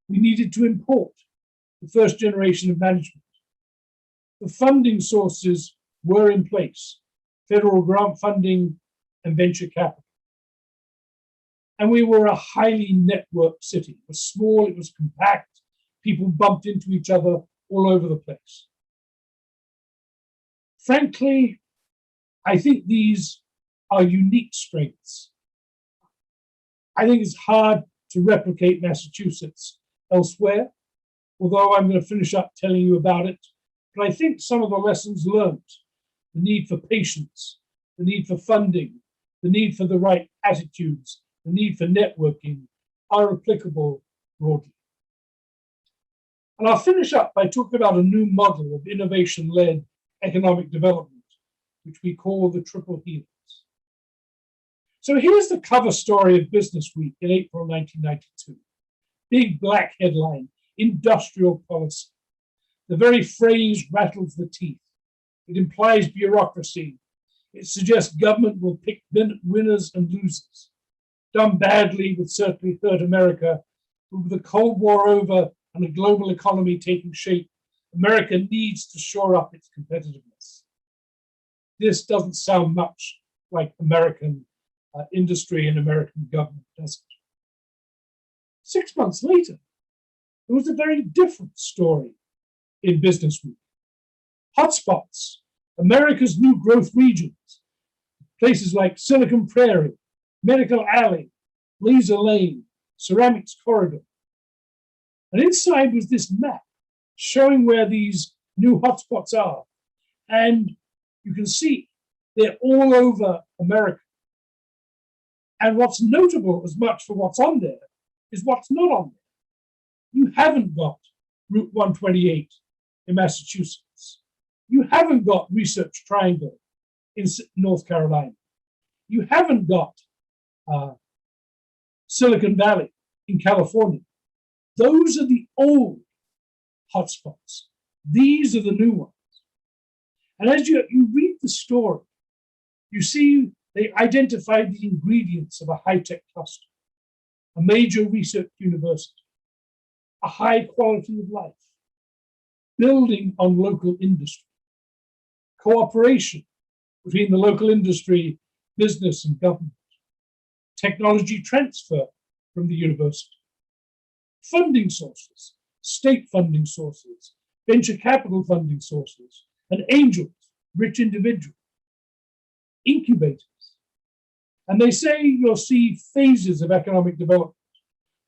We needed to import the first generation of management. The funding sources were in place, federal grant funding and venture capital. And we were a highly networked city. It was small, it was compact, people bumped into each other all over the place. Frankly, I think these are unique strengths. I think it's hard to replicate Massachusetts elsewhere, although I'm going to finish up telling you about it. But I think some of the lessons learned, the need for patience, the need for funding, the need for the right attitudes, the need for networking, are applicable broadly. And I'll finish up by talking about a new model of innovation-led economic development, which we call the triple helix. So here's the cover story of Business Week in April 1992. Big black headline, industrial policy. The very phrase rattles the teeth. It implies bureaucracy. It suggests government will pick winners and losers. Done badly would certainly hurt America, but with the Cold War over and a global economy taking shape, America needs to shore up its competitiveness. This doesn't sound much like American industry and American government, does it? 6 months later, there was a very different story in Business Week. Hotspots, America's new growth regions, places like Silicon Prairie, Medical Alley, Laser Lane, Ceramics Corridor. And inside was this map showing where these new hotspots are. And you can see they're all over America. And what's notable as much for what's on there is what's not on there. You haven't got Route 128 in Massachusetts. You haven't got Research Triangle in North Carolina. You haven't got Silicon Valley in California. Those are the old hotspots. These are the new ones. And as you read the story, you see they identified the ingredients of a high-tech cluster, a major research university, a high quality of life, building on local industry, cooperation between the local industry, business, and government, technology transfer from the university, funding sources, state funding sources, venture capital funding sources, and angels, rich individuals, incubators. And they say you'll see phases of economic development.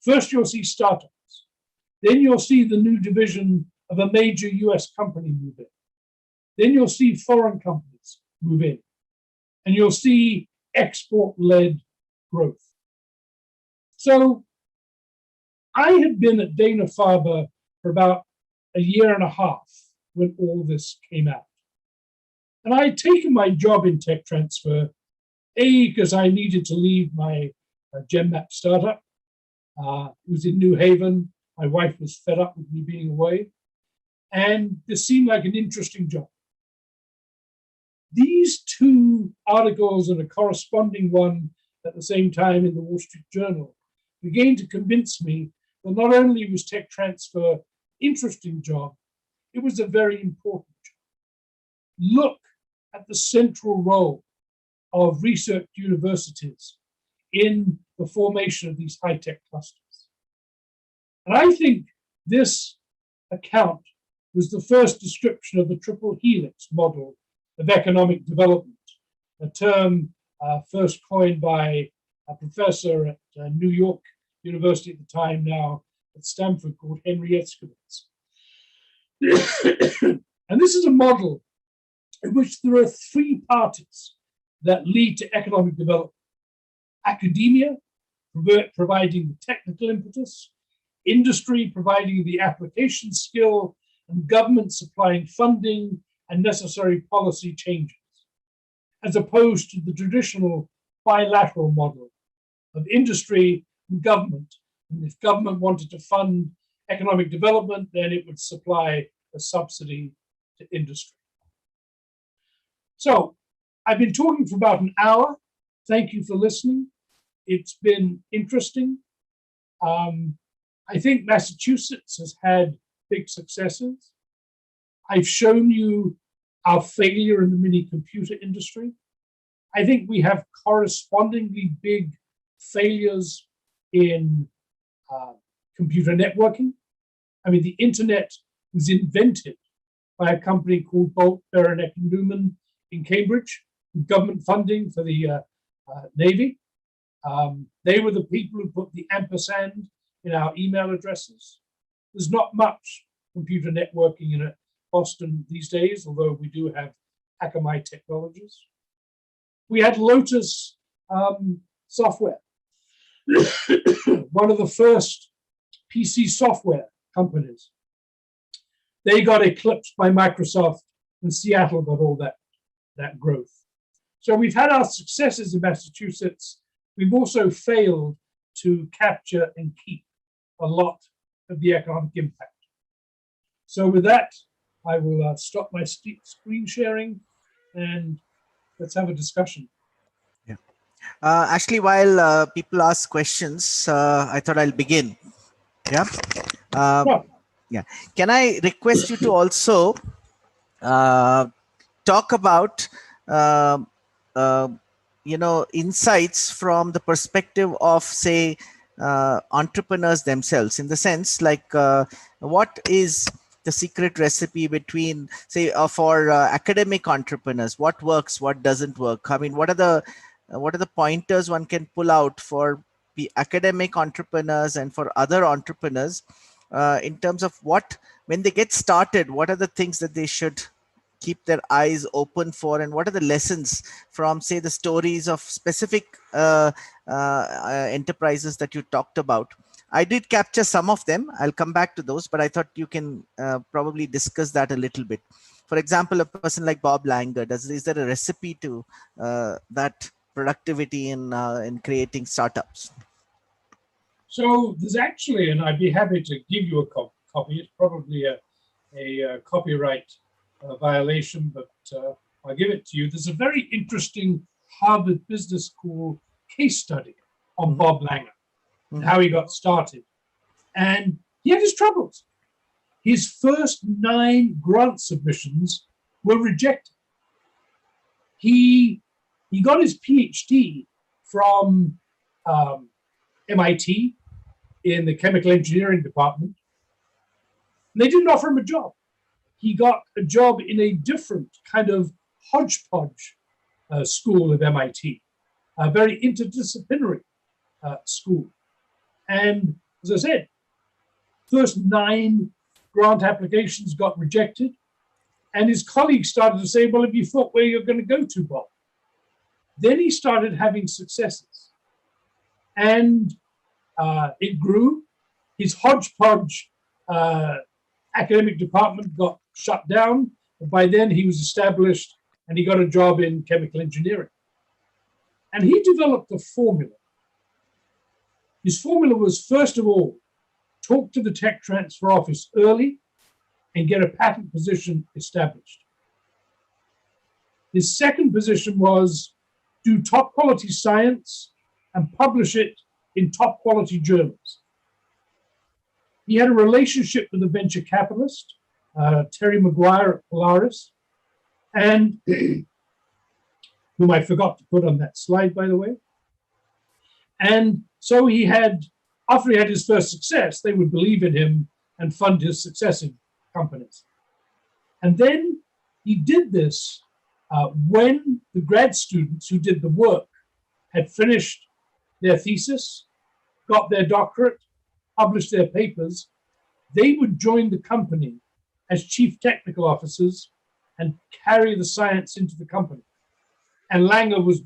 First, you'll see startups. Then you'll see the new division of a major US company move in. Then you'll see foreign companies move in. And you'll see export-led growth. So I had been at Dana-Farber for about a year and a half when all this came out. And I had taken my job in tech transfer, because I needed to leave my GenMap startup. It was in New Haven. My wife was fed up with me being away. And this seemed like an interesting job. These two articles and a corresponding one at the same time in the Wall Street Journal began to convince me that not only was tech transfer an interesting job, it was a very important job. Look at the central role of research universities in the formation of these high-tech clusters. And I think this account was the first description of the triple helix model of economic development, a term first coined by a professor at New York University at the time, now at Stanford, called Henry Etzkowitz. And this is a model in which there are three parties that lead to economic development: academia, providing the technical impetus; industry, providing the application skill; and government supplying funding and necessary policy changes, as opposed to the traditional bilateral model of industry and government. And if government wanted to fund economic development, then it would supply a subsidy to industry. So I've been talking for about an hour. Thank you for listening. It's been interesting. I think Massachusetts has had big successes. I've shown you our failure in the mini computer industry. I think we have correspondingly big failures in computer networking. I mean, the internet was invented by a company called Bolt, Beranek and Newman in Cambridge, with government funding for the Navy. They were the people who put the ampersand in our email addresses. There's not much computer networking in Boston these days, although we do have Akamai technologies. We had Lotus Software, one of the first PC software companies. They got eclipsed by Microsoft, and Seattle got all that growth. So we've had our successes in Massachusetts. We've also failed to capture and keep a lot of the economic impact. So with that, I will stop my screen sharing and let's have a discussion. Yeah. Actually, while people ask questions, I thought I'll begin. Yeah. Yeah. Can I request you to also talk about insights from the perspective of, say, entrepreneurs themselves, in the sense like what is the secret recipe between, say, for academic entrepreneurs? What works, what doesn't work? I mean, what are the pointers one can pull out for the academic entrepreneurs and for other entrepreneurs in terms of what, when they get started, what are the things that they should keep their eyes open for, and what are the lessons from, say, the stories of specific enterprises that you talked about? I did capture some of them. I'll come back to those, but I thought you can probably discuss that a little bit. For example, a person like Bob Langer, is there a recipe to that productivity in creating startups? So there's actually, and I'd be happy to give you a copy. It's probably a copyright violation, but I'll give it to you. There's a very interesting Harvard Business School case study on Bob Langer, and how he got started. And he had his troubles. His first 9 grant submissions were rejected. He got his PhD from MIT in the chemical engineering department. And they didn't offer him a job. He got a job in a different kind of hodgepodge school of MIT, a very interdisciplinary school. And as I said, first 9 grant applications got rejected. And his colleagues started to say, well, have you thought where you're going to go to, Bob? Then he started having successes. And it grew. His hodgepodge academic department got shut down. But by then he was established and he got a job in chemical engineering. And he developed a formula. His formula was, first of all, talk to the tech transfer office early and get a patent position established. His second position was do top quality science and publish it in top quality journals. He had a relationship with a venture capitalist, Terry Maguire at Polaris, and whom I forgot to put on that slide, by the way. And so he had, after he had his first success, they would believe in him and fund his successive companies. And then he did this when the grad students who did the work had finished their thesis, got their doctorate, published their papers. They would join the company as chief technical officers and carry the science into the company. And Langer was,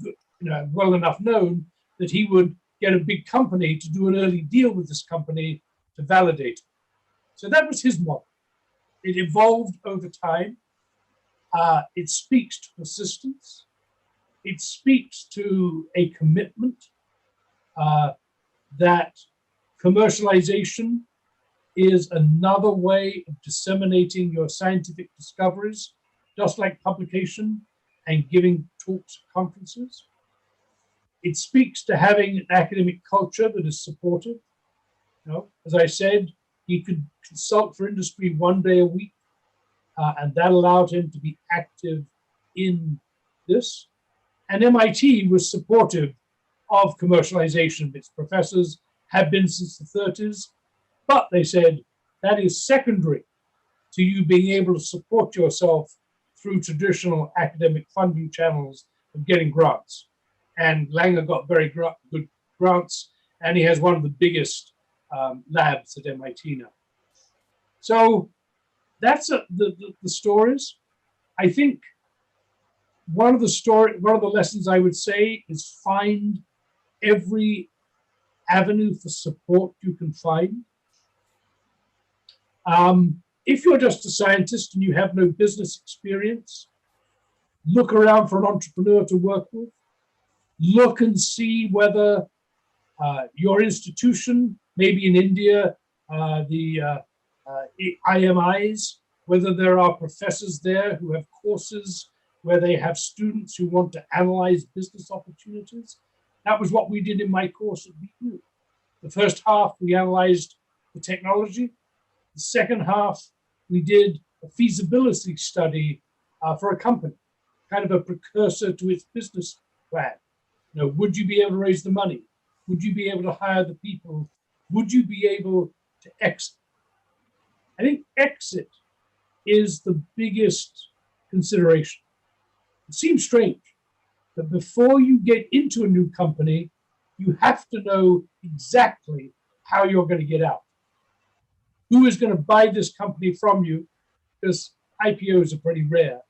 well enough known that he would get a big company to do an early deal with this company to validate it. So that was his model. It evolved over time. It speaks to persistence. It speaks to a commitment that commercialization is another way of disseminating your scientific discoveries, just like publication and giving talks at conferences. It speaks to having an academic culture that is supportive. As I said, he could consult for industry 1 day a week, and that allowed him to be active in this. And MIT was supportive of commercialization. Its professors have been since the 30s, but they said that is secondary to you being able to support yourself through traditional academic funding channels of getting grants. And Langer got very good grants, and he has one of the biggest labs at MIT now. So that's the stories. I think one of the lessons I would say is find every avenue for support you can find. If you're just a scientist and you have no business experience, look around for an entrepreneur to work with. Look and see whether your institution, maybe in India, the IMIs, whether there are professors there who have courses where they have students who want to analyze business opportunities. That was what we did in my course at BU. The first half, we analyzed the technology. The second half, we did a feasibility study for a company, kind of a precursor to its business plan. Would you be able to raise the money? Would you be able to hire the people? Would you be able to exit? I think exit is the biggest consideration. It seems strange that before you get into a new company, you have to know exactly how you're going to get out. Who is going to buy this company from you? Because IPOs are pretty rare.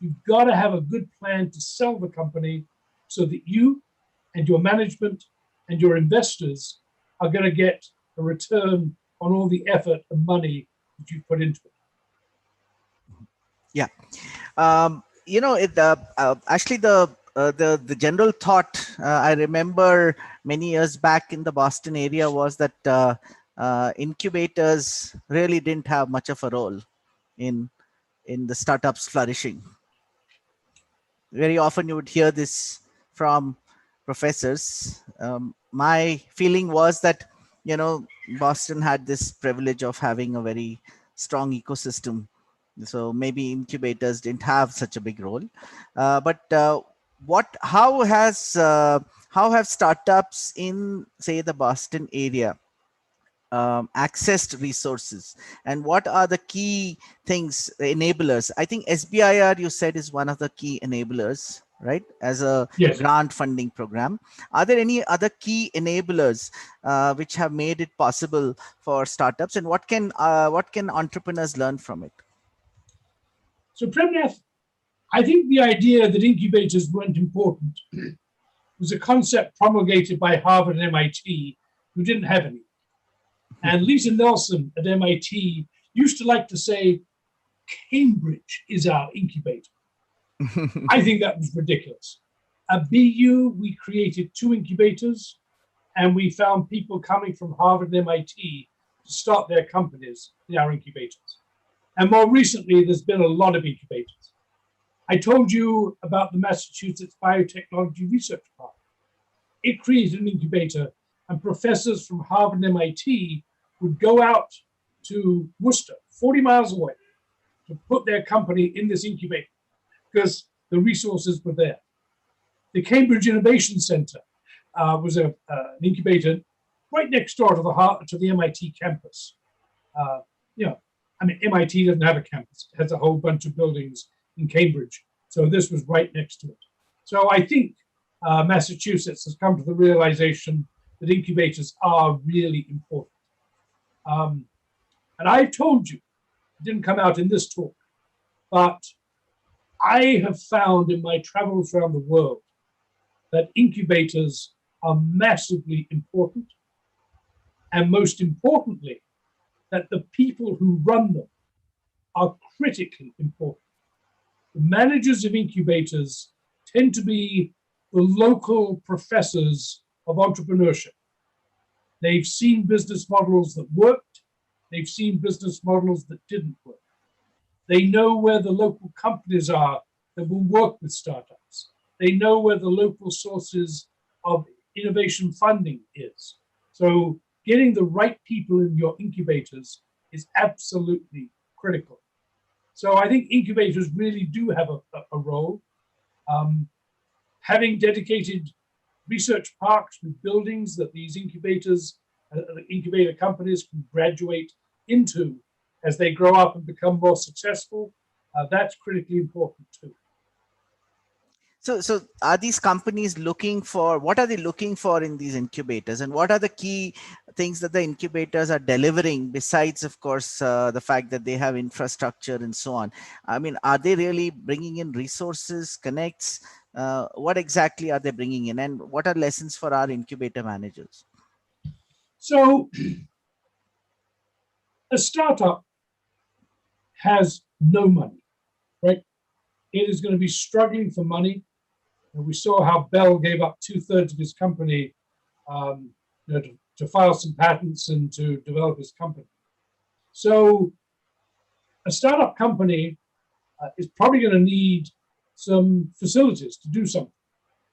You've got to have a good plan to sell the company so that you and your management and your investors are going to get a return on all the effort and money that you put into it. Yeah. Actually, the general thought I remember many years back in the Boston area was that incubators really didn't have much of a role in the startups flourishing. Very often you would hear this from professors. My feeling was that Boston had this privilege of having a very strong ecosystem, so maybe incubators didn't have such a big role. But how have startups in, say, the Boston area accessed resources, and what are the key things, enablers? I think SBIR, you said, is one of the key enablers, right, as a Yes. grant funding program. Are there any other key enablers which have made it possible for startups, and what can entrepreneurs learn from it? So Premnath, I think the idea that incubators weren't important was a concept promulgated by Harvard and MIT, who didn't have any. And Lisa Nelson at MIT used to like to say, Cambridge is our incubator. I think that was ridiculous. At BU, we created 2 incubators, and we found people coming from Harvard and MIT to start their companies in our incubators. And more recently, there's been a lot of incubators. I told you about the Massachusetts Biotechnology Research Park. It created an incubator, and professors from Harvard and MIT would go out to Worcester, 40 miles away, to put their company in this incubator because the resources were there. The Cambridge Innovation Centre was an incubator right next door to the MIT campus. MIT doesn't have a campus. It has a whole bunch of buildings in Cambridge. So this was right next to it. So I think Massachusetts has come to the realization that incubators are really important. And I've told you, it didn't come out in this talk, but I have found in my travels around the world that incubators are massively important. And most importantly, that the people who run them are critically important. The managers of incubators tend to be the local professors of entrepreneurship. They've seen business models that worked. They've seen business models that didn't work. They know where the local companies are that will work with startups. They know where the local sources of innovation funding is. So getting the right people in your incubators is absolutely critical. So I think incubators really do have a role. Having dedicated research parks with buildings that these incubator companies can graduate into as they grow up and become more successful, that's critically important too. So are these companies looking for, what are they looking for in these incubators, and what are the key things that the incubators are delivering besides, of course, the fact that they have infrastructure and so on? I mean, are they really bringing in resources, connects? What exactly are they bringing in, and what are lessons for our incubator managers? So a startup has no money, right? It is going to be struggling for money. And we saw how Bell gave up 2/3 of his company to file some patents and to develop his company. So a startup company is probably going to need some facilities to do something.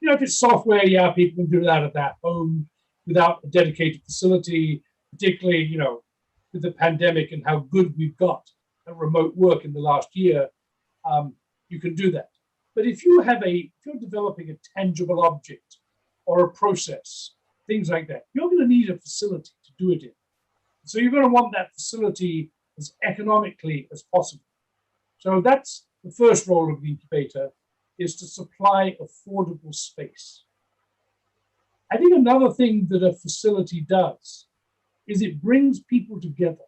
If it's software, yeah, people can do that at their home without a dedicated facility, particularly, with the pandemic and how good we've got at remote work in the last year, you can do that. But if you're developing a tangible object or a process, things like that, you're going to need a facility to do it in. So you're going to want that facility as economically as possible. So that's the first role of the incubator, is to supply affordable space. I think another thing that a facility does is it brings people together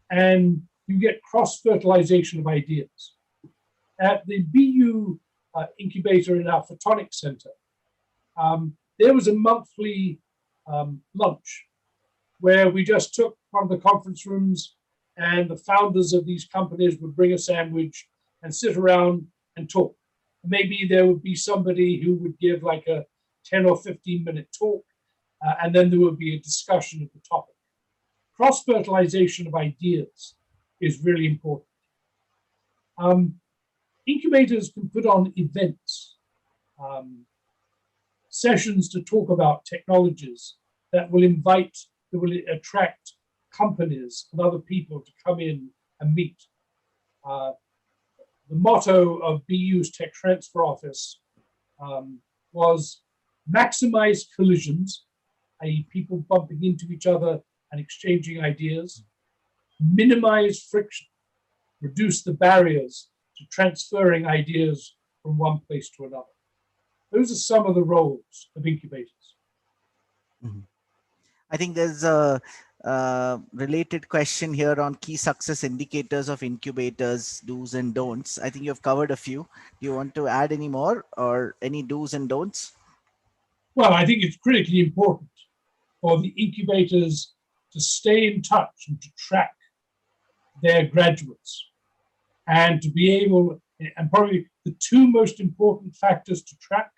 and you get cross-fertilization of ideas. At the BU incubator in our photonics center, there was a monthly lunch where we just took one of the conference rooms and the founders of these companies would bring a sandwich and sit around and talk. Maybe there would be somebody who would give like a 10 or 15-minute talk, and then there would be a discussion of the topic. Cross-fertilization of ideas is really important. Incubators can put on events, sessions to talk about technologies that will attract companies and other people to come in and meet. The motto of BU's Tech Transfer Office was maximize collisions, i.e. people bumping into each other and exchanging ideas, minimize friction, reduce the barriers to transferring ideas from one place to another. Those are some of the roles of incubators. Mm-hmm. I think there's a related question here on key success indicators of incubators, do's and don'ts. I think you've covered a few. Do you want to add any more or any do's and don'ts? Well, I think it's critically important for the incubators to stay in touch and to track their graduates and to be able, and probably the two most important factors to track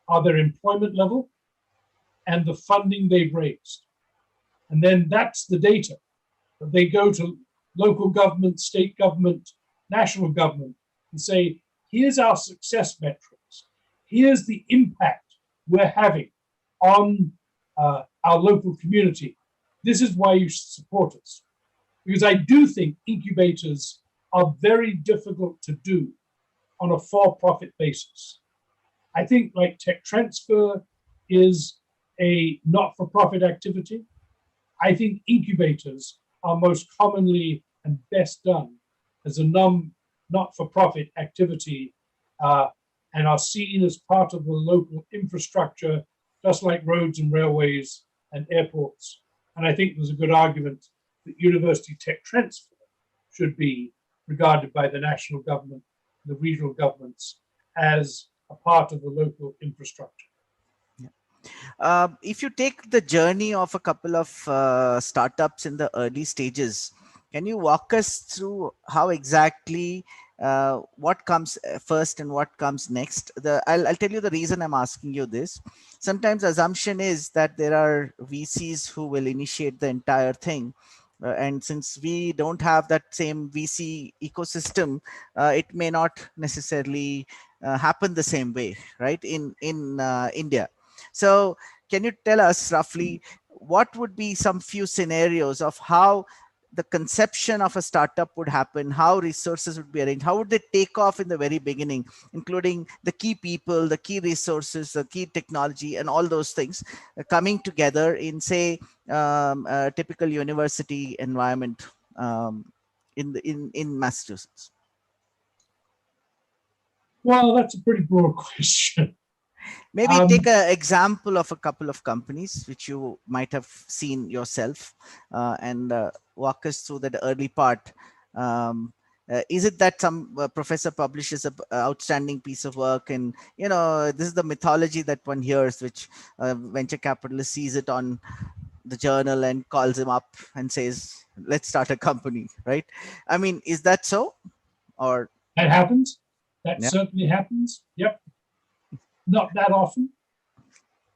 are their employment level and the funding they've raised. And then that's the data that they go to local government, state government, national government and say, here's our success metrics. Here's the impact we're having on our local community. This is why you should support us. because I do think incubators are very difficult to do on a for-profit basis. I think like tech transfer is a not-for-profit activity. I think incubators are most commonly and best done as a not-for-profit activity and are seen as part of the local infrastructure, just like roads and railways and airports. And I think there's a good argument that university tech transfer should be regarded by the national government, the regional governments, as a part of the local infrastructure. If you take the journey of a couple of startups in the early stages, can you walk us through how exactly what comes first and what comes next? I'll tell you the reason I'm asking you this. Sometimes assumption is that there are VCs who will initiate the entire thing. And since we don't have that same VC ecosystem, it may not necessarily happen the same way, right? In India. So can you tell us roughly what would be some few scenarios of how the conception of a startup would happen, how resources would be arranged, how would they take off in the very beginning, including the key people, the key resources, the key technology, and all those things coming together in, say, a typical university environment in Massachusetts? Well, that's a pretty broad question. Maybe take an example of a couple of companies which you might have seen yourself and walk us through that early part. Is it that some professor publishes an outstanding piece of work, and this is the mythology that one hears, which venture capitalist sees it on the journal and calls him up and says, let's start a company, right? I mean, is that so? Or that happens? That yeah. certainly happens. Yep. Not that often.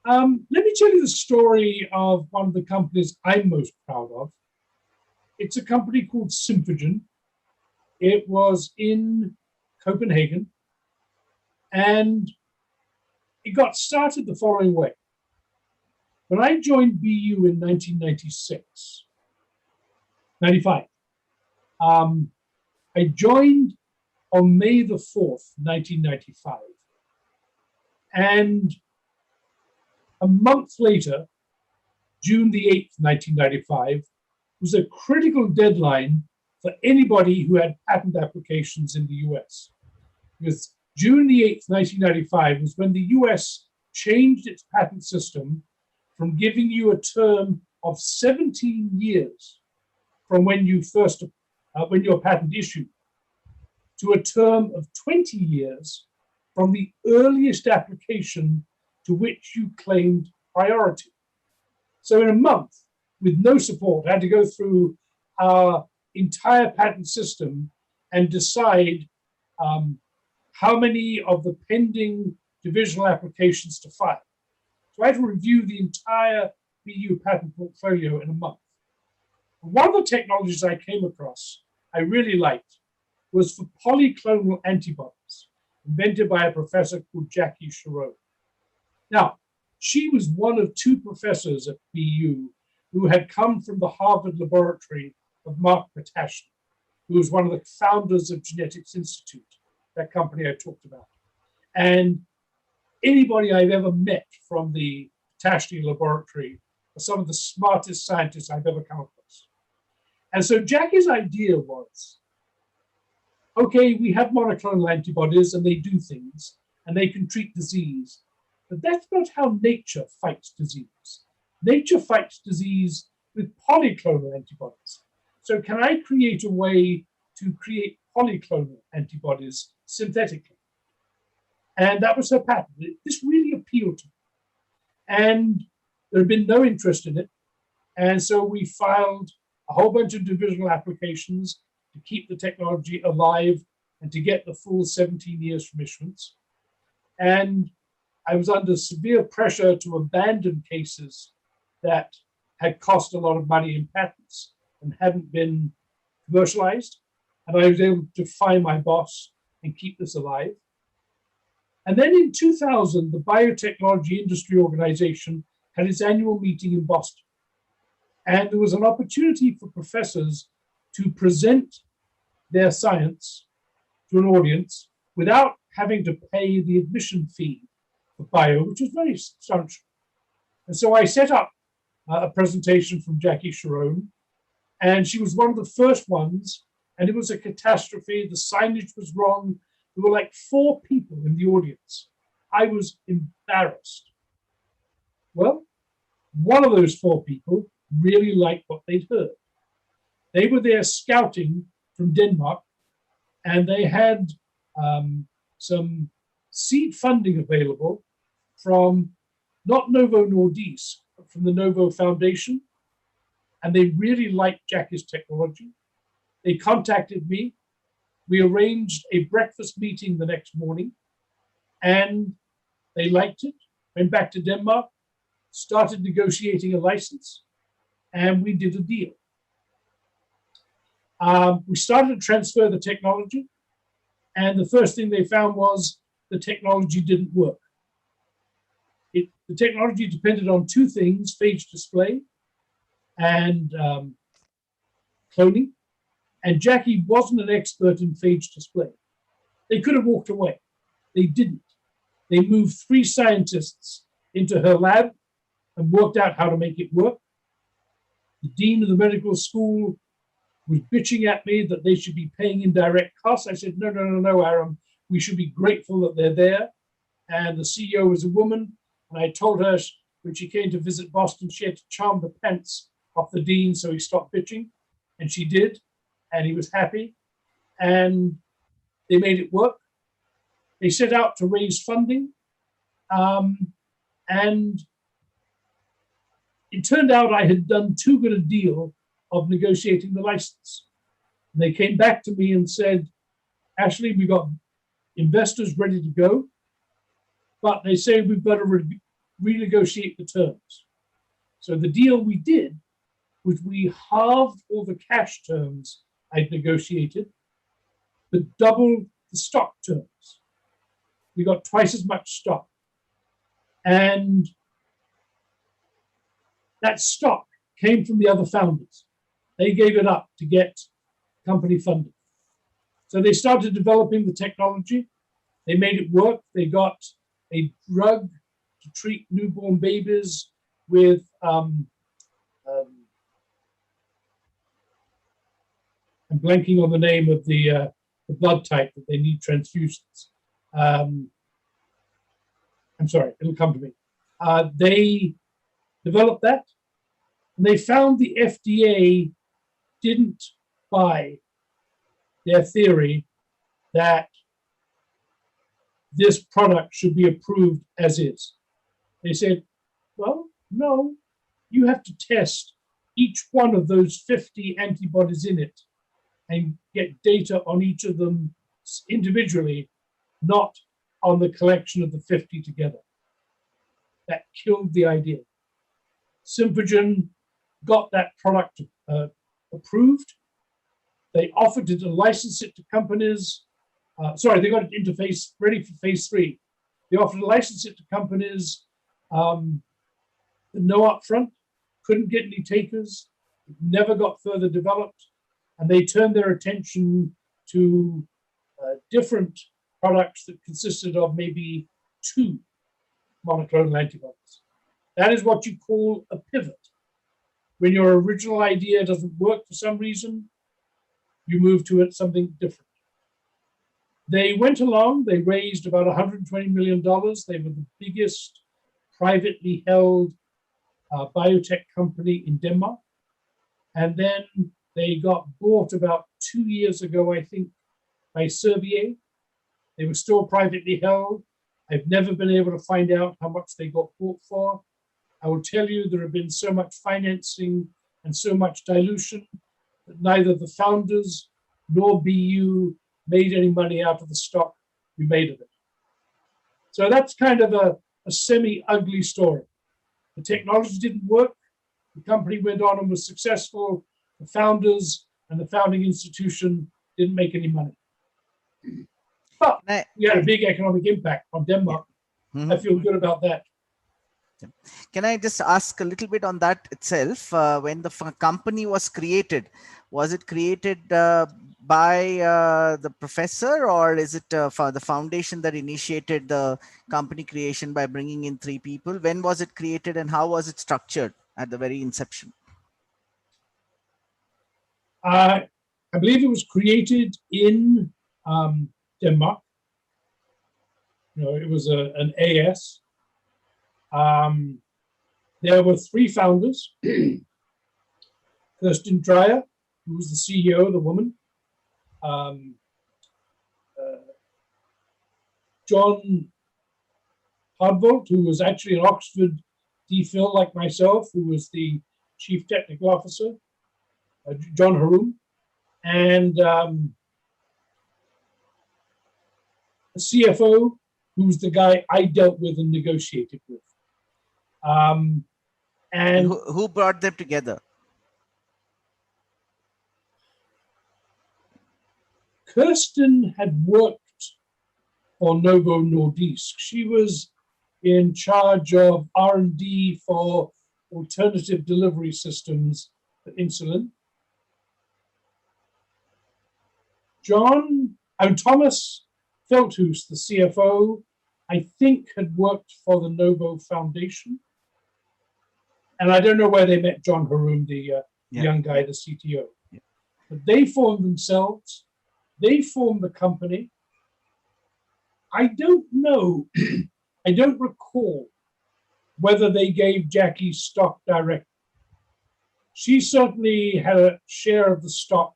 Let me tell you the story of one of the companies I'm most proud of. It's a company called Symphogen. It was in Copenhagen, and it got started the following way. When I joined BU in 95, I joined on May the 4th, 1995. And a month later, June the 8th, 1995, was a critical deadline for anybody who had patent applications in the US. Because June the 8th, 1995 was when the US changed its patent system from giving you a term of 17 years from when you first, when your patent issued, to a term of 20 years from the earliest application to which you claimed priority. So in a month, with no support, I had to go through our entire patent system and decide how many of the pending divisional applications to file. So I had to review the entire BU patent portfolio in a month. One of the technologies I came across I really liked was for polyclonal antibodies, invented by a professor called Jackie Sharon. Now, she was one of two professors at BU who had come from the Harvard laboratory of Mark Patashny, who was one of the founders of Genetics Institute, that company I talked about. And anybody I've ever met from the Patashny laboratory are some of the smartest scientists I've ever come across. And so Jackie's idea was, okay, we have monoclonal antibodies and they do things and they can treat disease, but that's not how nature fights disease. Nature fights disease with polyclonal antibodies. So can I create a way to create polyclonal antibodies synthetically? And that was her patent. This really appealed to me. And there had been no interest in it. And so we filed a whole bunch of divisional applications to keep the technology alive and to get the full 17 years from issuance. And I was under severe pressure to abandon cases that had cost a lot of money in patents and hadn't been commercialized. And I was able to find my boss and keep this alive. And then in 2000, the Biotechnology Industry Organization had its annual meeting in Boston. And there was an opportunity for professors to present their science to an audience without having to pay the admission fee for bio, which was very substantial. And so I set up a presentation from Jackie Sharon, and she was one of the first ones, and it was a catastrophe. The signage was wrong. There were like 4 people in the audience. I was embarrassed. Well, one of those 4 people really liked what they'd heard. They were there scouting from Denmark, and they had some seed funding available from not Novo Nordisk, but from the Novo Foundation. And they really liked Jackie's technology. They contacted me. We arranged a breakfast meeting the next morning, and they liked it, went back to Denmark, started negotiating a license, and we did a deal. We started to transfer the technology, and the first thing they found was the technology didn't work. The technology depended on 2 things: phage display and cloning. And Jackie wasn't an expert in phage display. They could have walked away. They didn't. They moved 3 scientists into her lab and worked out how to make it work. The dean of the medical school was bitching at me that they should be paying indirect costs. I said, no, Aram, we should be grateful that they're there. And the CEO was a woman. And I told her when she came to visit Boston, she had to charm the pants off the dean so he stopped bitching. And she did. And he was happy. And they made it work. They set out to raise funding. And it turned out I had done too good a deal of negotiating the license. And they came back to me and said, Ashley, we got investors ready to go, but they say we've got to renegotiate the terms. So the deal we did was we halved all the cash terms I'd negotiated, but doubled the stock terms. We got twice as much stock. And that stock came from the other founders. They gave it up to get company funding. So they started developing the technology. They made it work. They got a drug to treat newborn babies with I'm blanking on the name of the blood type that they need transfusions. I'm sorry, it'll come to me. They developed that, and they found the FDA didn't buy their theory that this product should be approved as is. They said, well, no, you have to test each one of those 50 antibodies in it and get data on each of them individually, not on the collection of the 50 together. That killed the idea. Symphogen got that product approved. They offered to license it to companies. They got it into ready for phase 3. They offered to license it to companies, no upfront, couldn't get any takers, never got further developed, and they turned their attention to different products that consisted of maybe 2 monoclonal antibodies. That is what you call a pivot. When your original idea doesn't work for some reason, you move to something different. They went along, they raised about $120 million. They were the biggest privately held biotech company in Denmark. And then they got bought about 2 years ago, I think, by Servier. They were still privately held. I've never been able to find out how much they got bought for. I will tell you there have been so much financing and so much dilution that neither the founders nor BU made any money out of the stock we made of it. So that's kind of a semi-ugly story. The technology didn't work. The company went on and was successful. The founders and the founding institution didn't make any money. But we had a big economic impact on Denmark. Mm-hmm. I feel good about that. Can I just ask a little bit on that itself? When the company was created, was it created by the professor, or is it for the foundation that initiated the company creation by bringing in 3 people? When was it created and how was it structured at the very inception? I believe it was created in Denmark. It was an AS. There were 3 founders. Kirsten Dreyer, who was the CEO, the woman. John Hardvold, who was actually an Oxford DPhil like myself, who was the chief technical officer. John Haroom, and a CFO, who's the guy I dealt with and negotiated with. And who brought them together? Kirsten had worked for Novo Nordisk. She was in charge of R&D for alternative delivery systems for insulin. Thomas Feldhuis, the CFO, I think had worked for the Novo Foundation. And I don't know where they met John Haroom, the young guy, the CTO. Yeah. But they formed themselves. They formed the company. I don't know, I don't recall whether they gave Jackie stock directly. She certainly had a share of the stock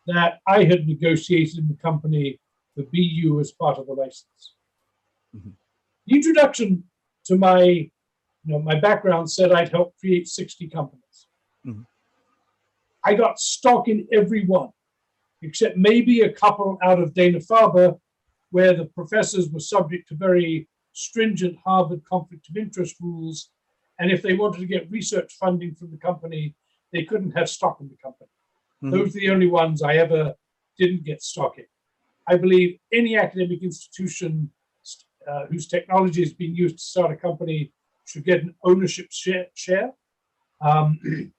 that I had negotiated in the company, the BU, as part of the license. Mm-hmm. The introduction to my background said I'd helped create 60 companies. Mm-hmm. I got stock in every one, except maybe a couple out of Dana-Farber, where the professors were subject to very stringent Harvard conflict of interest rules. And if they wanted to get research funding from the company, they couldn't have stock in the company. Mm-hmm. Those are the only ones I ever didn't get stock in. I believe any academic institution whose technology is being used to start a company should get an ownership share in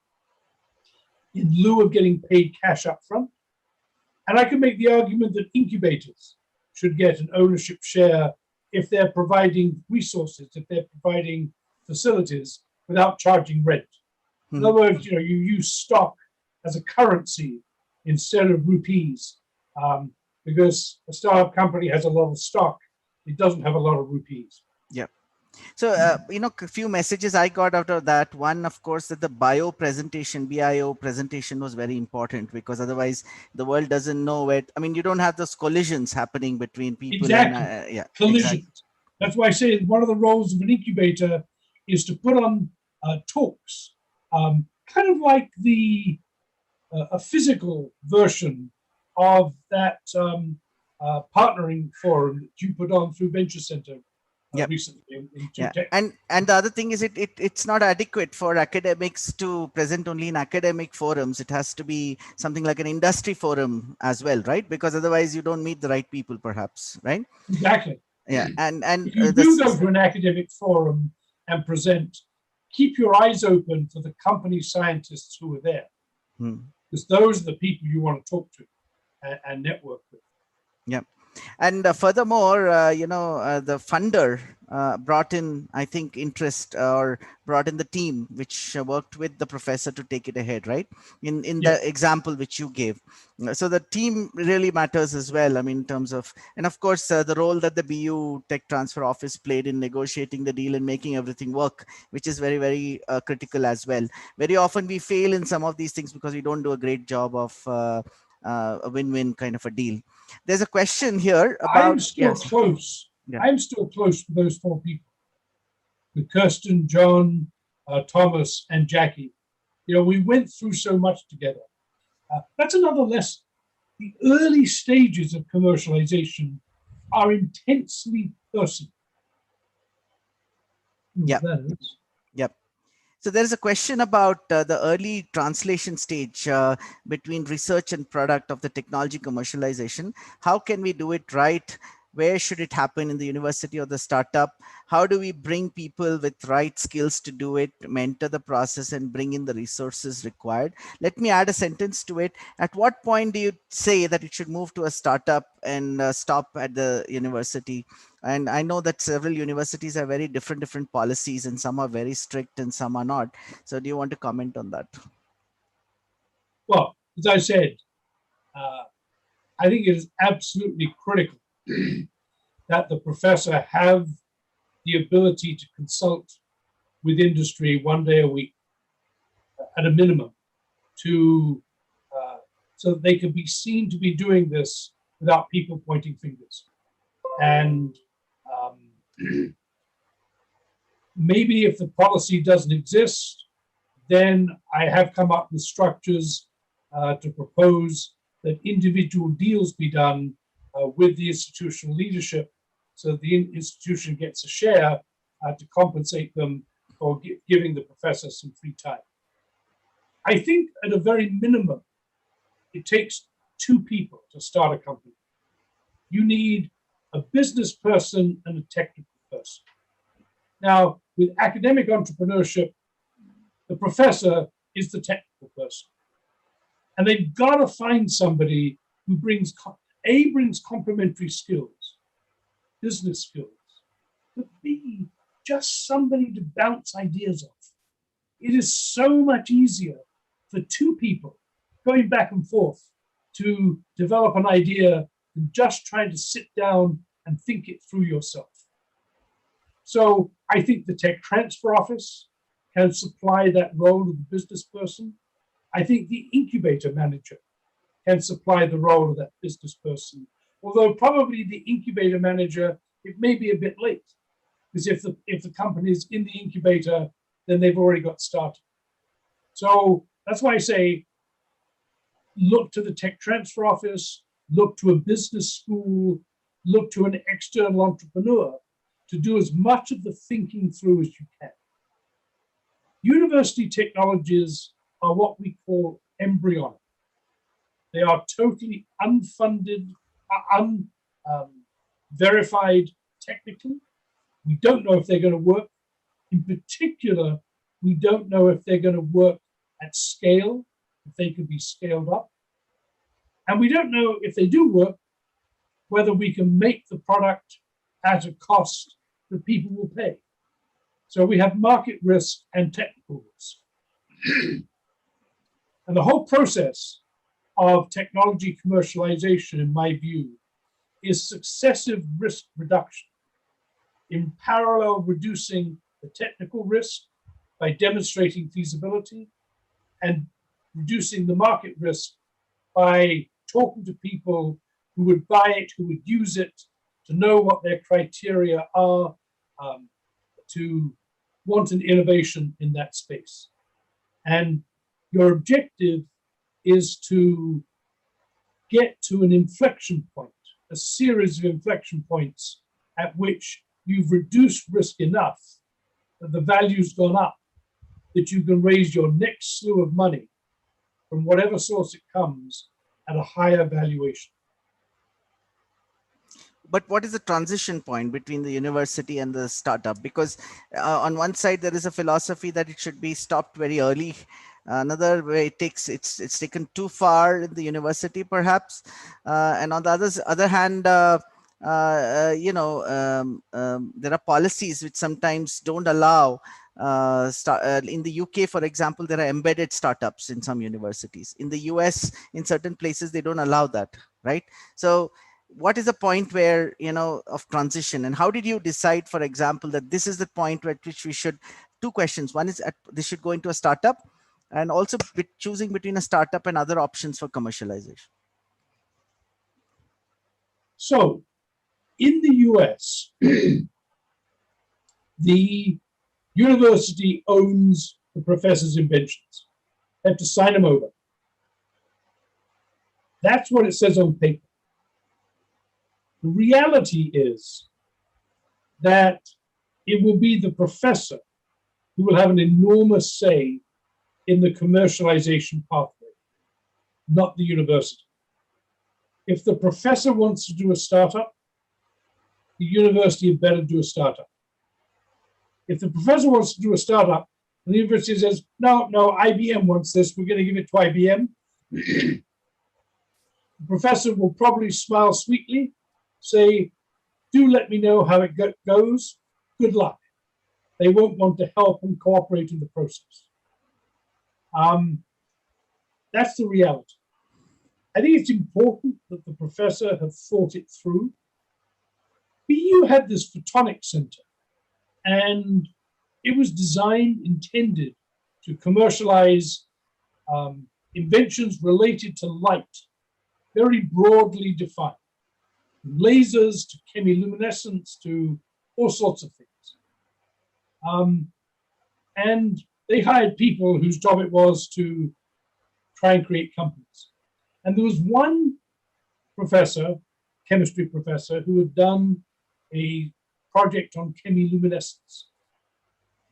lieu of getting paid cash up front. And I can make the argument that incubators should get an ownership share if they're providing resources, if they're providing facilities without charging rent. Mm-hmm. In other words, you use stock as a currency instead of rupees, because a startup company has a lot of stock. It doesn't have a lot of rupees. Yeah. So, a few messages I got out of that. One, of course, that the BIO presentation was very important, because otherwise the world doesn't know it. I mean, you don't have those collisions happening between people. Exactly. And, collisions. Exactly. That's why I say one of the roles of an incubator is to put on talks, kind of like a physical version of that partnering forum that you put on through Venture Center. Yep. Recently and the other thing is it's not adequate for academics to present only in academic forums. It has to be something like an industry forum as well, right? Because otherwise you don't meet the right people, perhaps, right? Exactly. Yeah. And if you do go to an academic forum and present, keep your eyes open for the company scientists who are there, because those are the people you want to talk to and network with. Yeah. And furthermore, the funder brought in, I think, interest or brought in the team which worked with the professor to take it ahead, right? In the example which you gave. So the team really matters as well. I mean, in terms of, and of course, the role that the BU Tech Transfer Office played in negotiating the deal and making everything work, which is very, very critical as well. Very often we fail in some of these things because we don't do a great job of a win-win kind of a deal. There's a question here about. I'm still close. Yeah. I'm still close to those 4 people, with Kirsten, John, Thomas, and Jackie. We went through so much together. That's another lesson. The early stages of commercialization are intensely personal. Yeah. Yep. So there's a question about the early translation stage between research and product of the technology commercialization. How can we do it right Where should it happen, in the university or the startup? How do we bring people with right skills to do it, mentor the process, and bring in the resources required? Let me add a sentence to it. At what point do you say that it should move to a startup and stop at the university? And I know that several universities have very different policies, and some are very strict and some are not. So do you want to comment on that? Well, as I said, I think it is absolutely critical that the professor have the ability to consult with industry 1 day a week at a minimum, to so that they can be seen to be doing this without people pointing fingers. And maybe if the policy doesn't exist, then I have come up with structures to propose that individual deals be done with the institutional leadership, so the institution gets a share to compensate them for giving the professor some free time. I think at a very minimum, it takes 2 people to start a company. You need a business person and a technical person. Now, with academic entrepreneurship, the professor is the technical person. And they've got to find somebody who brings complementary skills, business skills, but B, just somebody to bounce ideas off. It is so much easier for 2 people going back and forth to develop an idea than just trying to sit down and think it through yourself. So I think the tech transfer office can supply that role of the business person. I think the incubator manager can supply the role of that business person, although probably the incubator manager, it may be a bit late, because if the company is in the incubator, then they've already got started. So that's why I say, look to the tech transfer office, look to a business school, look to an external entrepreneur to do as much of the thinking through as you can. University technologies are what we call embryonic. They are totally unfunded, unverified technically. We don't know if they're going to work. In particular, we don't know if they're going to work at scale, if they can be scaled up. And we don't know if they do work, whether we can make the product at a cost that people will pay. So we have market risk and technical risk. And the whole process of technology commercialization, in my view, is successive risk reduction, in parallel reducing the technical risk by demonstrating feasibility, and reducing the market risk by talking to people who would buy it, who would use it, to know what their criteria are, to want an innovation in that space. And your objective is to get to an inflection point, a series of inflection points at which you've reduced risk enough that the value's gone up, that you can raise your next slew of money from whatever source it comes at a higher valuation. But what is the transition point between the university and the startup? Because on one side, there is a philosophy that it should be stopped very early. Another way it's taken too far in the university, perhaps. And on the other hand, there are policies which sometimes don't allow in the UK, for example, there are embedded startups in some universities. In the US, in certain places, they don't allow that, right? So what is the point where, of transition, and how did you decide, for example, that this is the point at which we should, 2 questions. One is this should go into a startup, and also choosing between a startup and other options for commercialization. So in the US, the university owns the professor's inventions. They have to sign them over. That's what it says on paper. The reality is that it will be the professor who will have an enormous say in the commercialization pathway, not the university. If the professor wants to do a startup, the university had better do a startup. If the professor wants to do a startup, and the university says, no, IBM wants this, we're going to give it to IBM, the professor will probably smile sweetly, say, do let me know how it goes, good luck. They won't want to help and cooperate in the process. That's the reality. I think it's important that the professor have thought it through. BU had this photonic center, and it was intended to commercialize inventions related to light, very broadly defined. From lasers to chemiluminescence to all sorts of things. And they hired people whose job it was to try and create companies. And there was one professor, chemistry professor, who had done a project on chemiluminescence.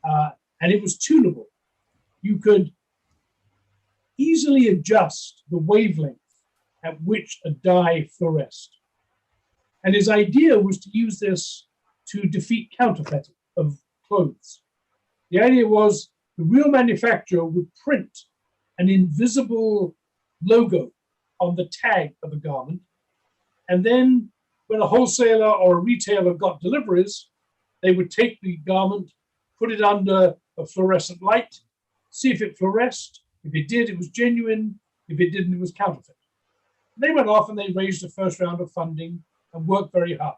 And it was tunable. You could easily adjust the wavelength at which a dye fluoresced. And his idea was to use this to defeat counterfeiting of clothes. The idea was the real manufacturer would print an invisible logo on the tag of a garment. And then when a wholesaler or a retailer got deliveries, they would take the garment, put it under a fluorescent light, see if it fluoresced. If it did, it was genuine. If it didn't, it was counterfeit. They went off and they raised the first round of funding and worked very hard.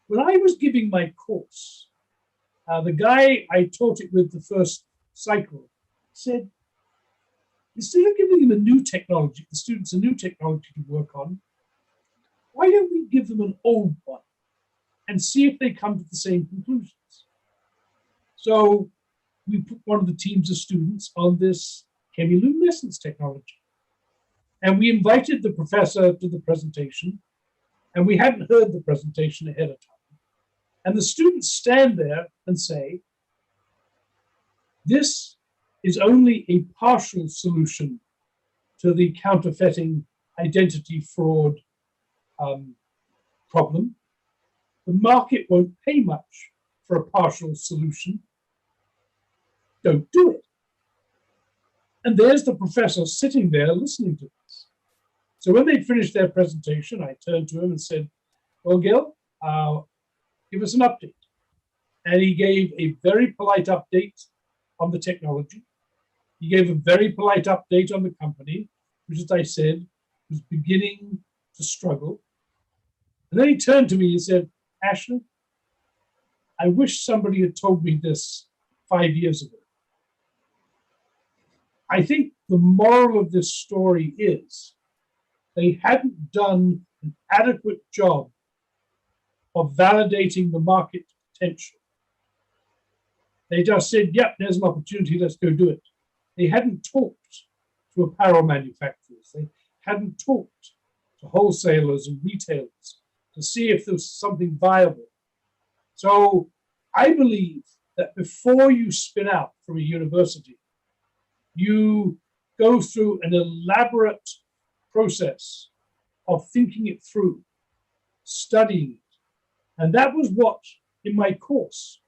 When I was giving my course, the guy I taught it with the first cycle said, instead of giving them a new technology, the students a new technology to work on, why don't we give them an old one and see if they come to the same conclusions? So we put one of the teams of students on this chemiluminescence technology. And we invited the professor to the presentation, and we hadn't heard the presentation ahead of time. And the students stand there and say, this is only a partial solution to the counterfeiting identity fraud problem. The market won't pay much for a partial solution. Don't do it. And there's the professor sitting there listening to this. So when they finished their presentation, I turned to him and said, well, Gil, give us an update. And he gave a very polite update on the technology. He gave a very polite update on the company, which, as I said, was beginning to struggle. And then he turned to me and said, Ashley, I wish somebody had told me this 5 years ago. I think the moral of this story is they hadn't done an adequate job of validating the market potential. They just said, yep, there's an opportunity, let's go do it. They hadn't talked to apparel manufacturers. They hadn't talked to wholesalers and retailers to see if there was something viable. So I believe that before you spin out from a university, you go through an elaborate process of thinking it through, studying it. And that was what, in my course,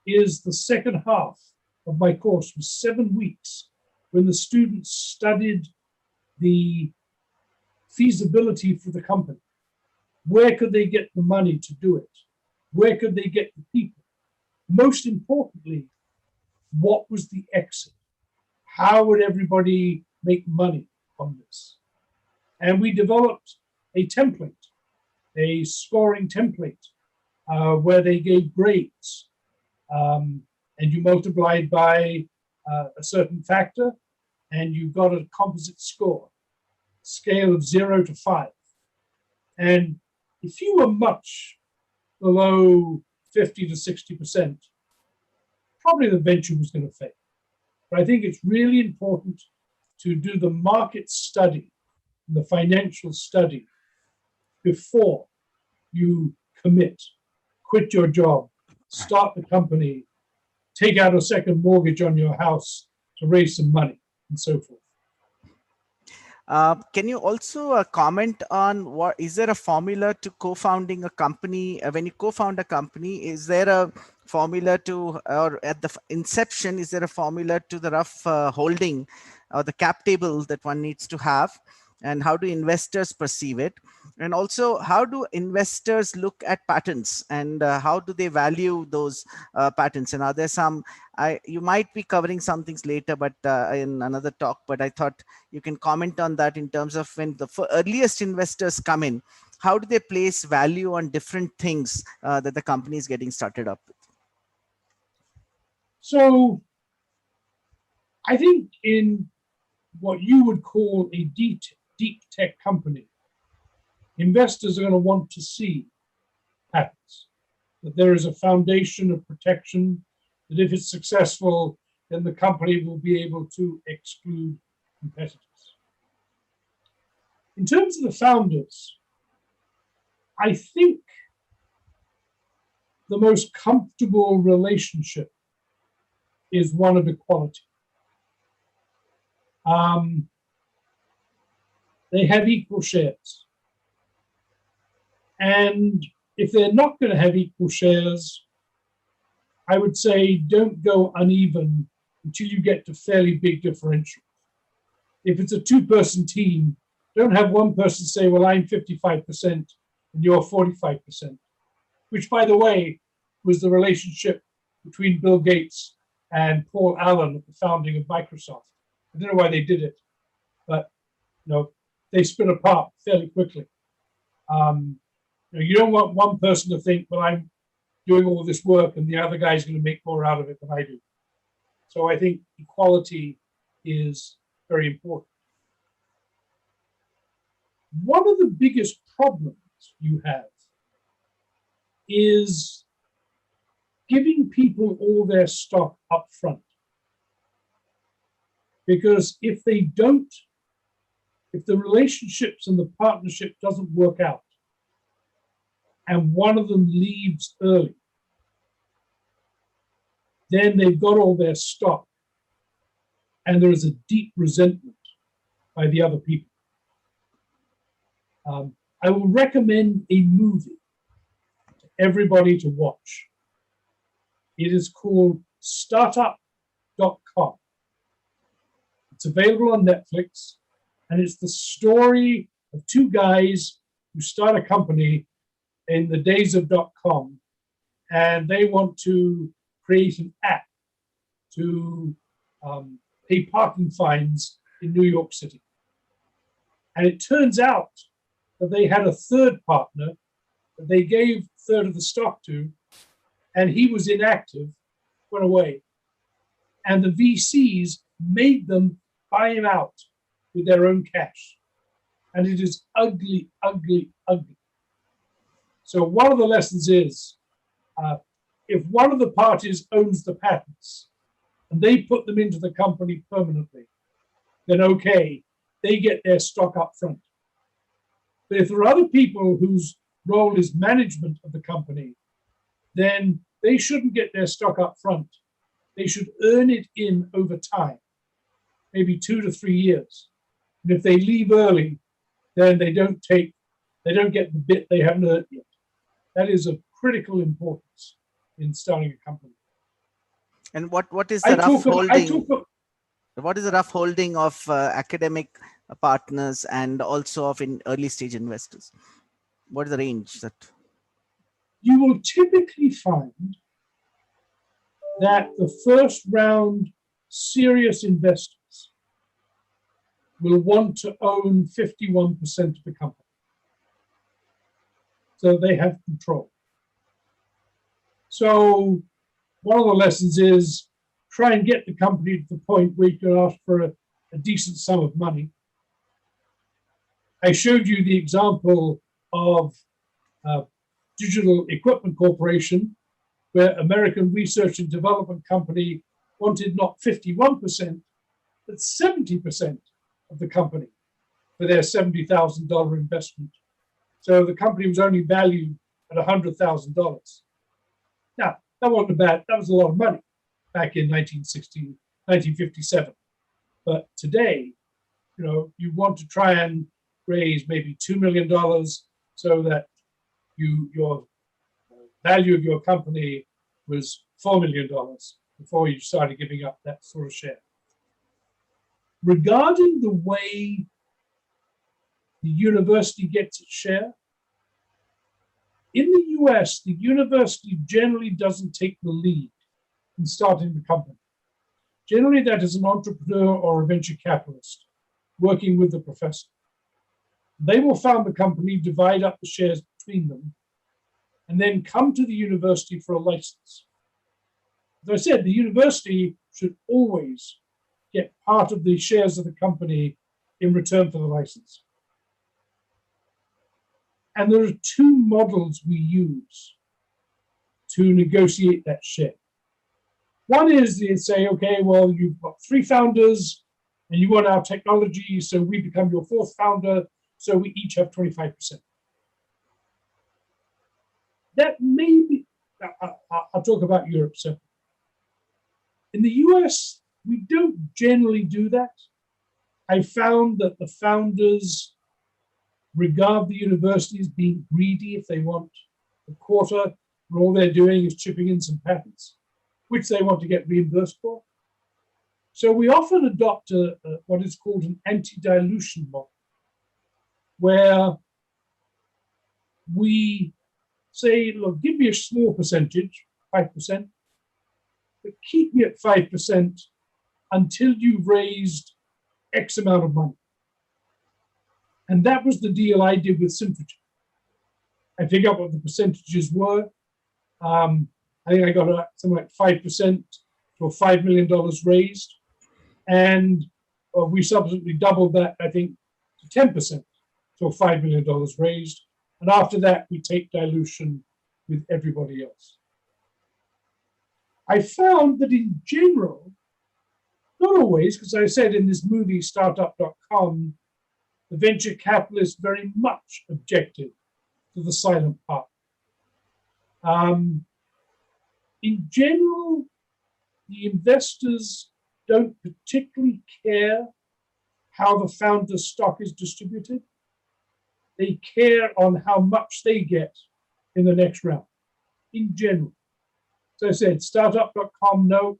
is the second half of my course was 7 weeks when the students studied the feasibility for the company. Where could they get the money to do it? Where could they get the people? Most importantly, what was the exit? How would everybody make money on this? And we developed a template, a scoring template, where they gave grades. And you multiplied by a certain factor, and you got a composite score, scale of 0 to 5. And if you were much below 50 to 60%, probably the venture was going to fail. But I think it's really important to do the market study, the financial study, before you commit, quit your job, start the company, take out a second mortgage on your house to raise some money, and so forth. Can you also comment on what is there a formula to co-founding a company? When you co-found a company, is there a formula to, or at the inception, is there a formula to the rough holding or the cap table that one needs to have? And how do investors perceive it? And also, how do investors look at patents, and how do they value those patents? And are there some, you might be covering some things later, but in another talk, but I thought you can comment on that in terms of when the earliest investors come in, how do they place value on different things that the company is getting started up with? So I think in what you would call a deep tech company, investors are going to want to see patents, that there is a foundation of protection, that if it's successful, then the company will be able to exclude competitors. In terms of the founders, I think the most comfortable relationship is one of equality. They have equal shares. And if they're not going to have equal shares, I would say don't go uneven until you get to fairly big differentials. If it's a two-person team, don't have one person say, well, I'm 55% and you're 45%, which, by the way, was the relationship between Bill Gates and Paul Allen at the founding of Microsoft. I don't know why they did it, but they split apart fairly quickly. You don't want one person to think, well, I'm doing all this work and the other guy's going to make more out of it than I do. So I think equality is very important. One of the biggest problems you have is giving people all their stock up front. Because if they don't, if the relationships and the partnership doesn't work out, and one of them leaves early, then they've got all their stock, and there is a deep resentment by the other people. I will recommend a movie to everybody to watch. It is called Startup.com. It's available on Netflix, and it's the story of two guys who start a company in the days of .com, and they want to create an app to pay parking fines in New York City. And it turns out that they had a third partner that they gave a third of the stock to, and he was inactive, went away. And the VCs made them buy him out with their own cash. And it is ugly, ugly, ugly. So one of the lessons is, if one of the parties owns the patents and they put them into the company permanently, then okay, they get their stock up front. But if there are other people whose role is management of the company, then they shouldn't get their stock up front. They should earn it in over time, maybe 2 to 3 years. And if they leave early, then they don't get the bit they haven't earned yet. That is of critical importance in starting a company. And what is the rough holding? What is the rough holding of academic partners and also of early stage investors? What is the range that? You will typically find that the first round serious investors will want to own 51% of the company. So they have control. So one of the lessons is try and get the company to the point where you can ask for a decent sum of money. I showed you the example of Digital Equipment Corporation, where American Research and Development Company wanted not 51%, but 70% of the company for their $70,000 investment. So the company was only valued at $100,000. Now, that wasn't bad. That was a lot of money back in 1957. But today, you want to try and raise maybe $2 million so that your value of your company was $4 million before you started giving up that sort of share. Regarding the way the university gets its share, in the US, the university generally doesn't take the lead in starting the company. Generally, that is an entrepreneur or a venture capitalist working with the professor. They will found the company, divide up the shares between them, and then come to the university for a license. As I said, the university should always get part of the shares of the company in return for the license. And there are two models we use to negotiate that share. One is they say, okay, well, you've got 3 founders and you want our technology, so we become your 4th founder, so we each have 25%. That may be, I'll talk about Europe separately. In the US, we don't generally do that. I found that the founders regard the university as being greedy if they want a quarter, and all they're doing is chipping in some patents, which they want to get reimbursed for. So we often adopt what is called an anti-dilution model, where we say, look, give me a small percentage, 5%, but keep me at 5% until you've raised X amount of money. And that was the deal I did with Symphogen. I figured out what the percentages were. I think I got something like 5% to $5 million raised. And we subsequently doubled that, I think, to 10% to $5 million raised. And after that, we take dilution with everybody else. I found that in general, not always, because I said in this movie, startup.com, the venture capitalists very much objected to the silent part. In general, the investors don't particularly care how the founder's stock is distributed. They care on how much they get in the next round, in general. So I said, startup.com, no.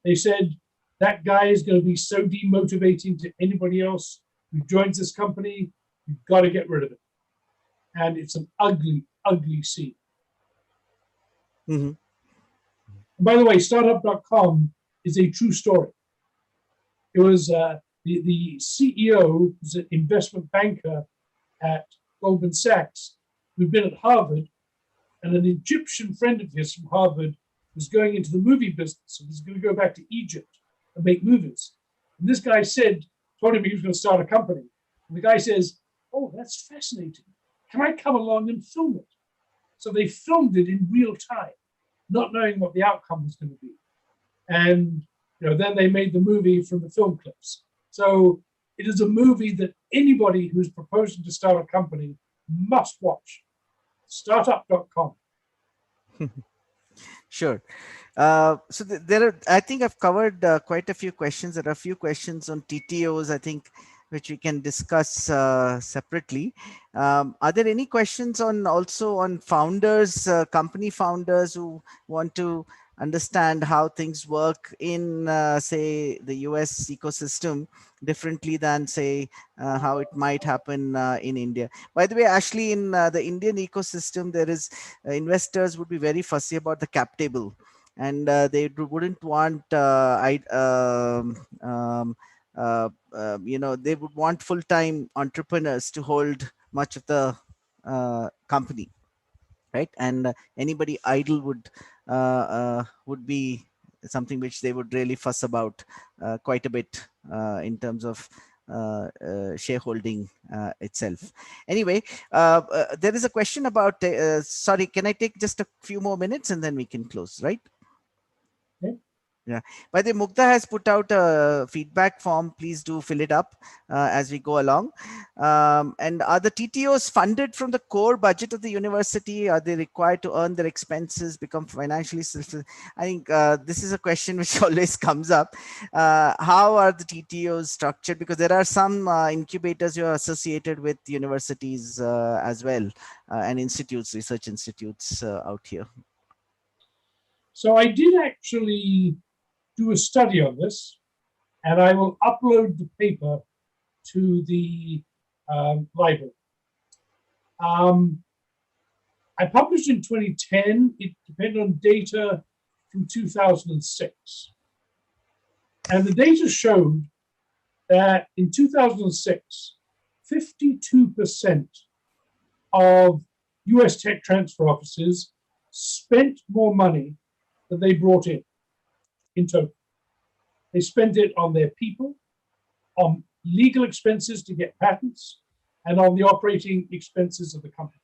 They said, that guy is going to be so demotivating to anybody else who joins this company, you've got to get rid of it. And it's an ugly, ugly scene. Mm-hmm. And by the way, startup.com is a true story. It was the CEO, who's an investment banker at Goldman Sachs, who'd been at Harvard, and an Egyptian friend of his from Harvard was going into the movie business and was going to go back to Egypt and make movies. And this guy told him he was going to start a company. And the guy says, oh, that's fascinating. Can I come along and film it? So they filmed it in real time, not knowing what the outcome was going to be. And then they made the movie from the film clips. So it is a movie that anybody who's proposing to start a company must watch. Startup.com. Sure. So there are, I think I've covered quite a few questions. There are a few questions on TTOs, I think, which we can discuss separately. Are there any questions also on founders, company founders who want to understand how things work in, say, the US ecosystem differently than, say, how it might happen in India? By the way, Ashley, in the Indian ecosystem, there is investors would be very fussy about the cap table, and they wouldn't want they would want full-time entrepreneurs to hold much of the company, right? And anybody idle would be something which they would really fuss about quite a bit in terms of shareholding itself. Anyway, there is a question about, sorry, can I take just a few more minutes and then we can close, right? Okay. Yeah. By the way, Mugdha has put out a feedback form. Please do fill it up as we go along. And are the TTOs funded from the core budget of the university? Are they required to earn their expenses, become financially self? I think this is a question which always comes up. How are the TTOs structured? Because there are some incubators who are associated with universities as well, and institutes, research institutes out here. So I did actually do a study on this, and I will upload the paper to the library. I published in 2010. It depended on data from 2006. And the data showed that in 2006, 52% of US tech transfer offices spent more money than they brought in total. They spent it on their people, on legal expenses to get patents, and on the operating expenses of the company.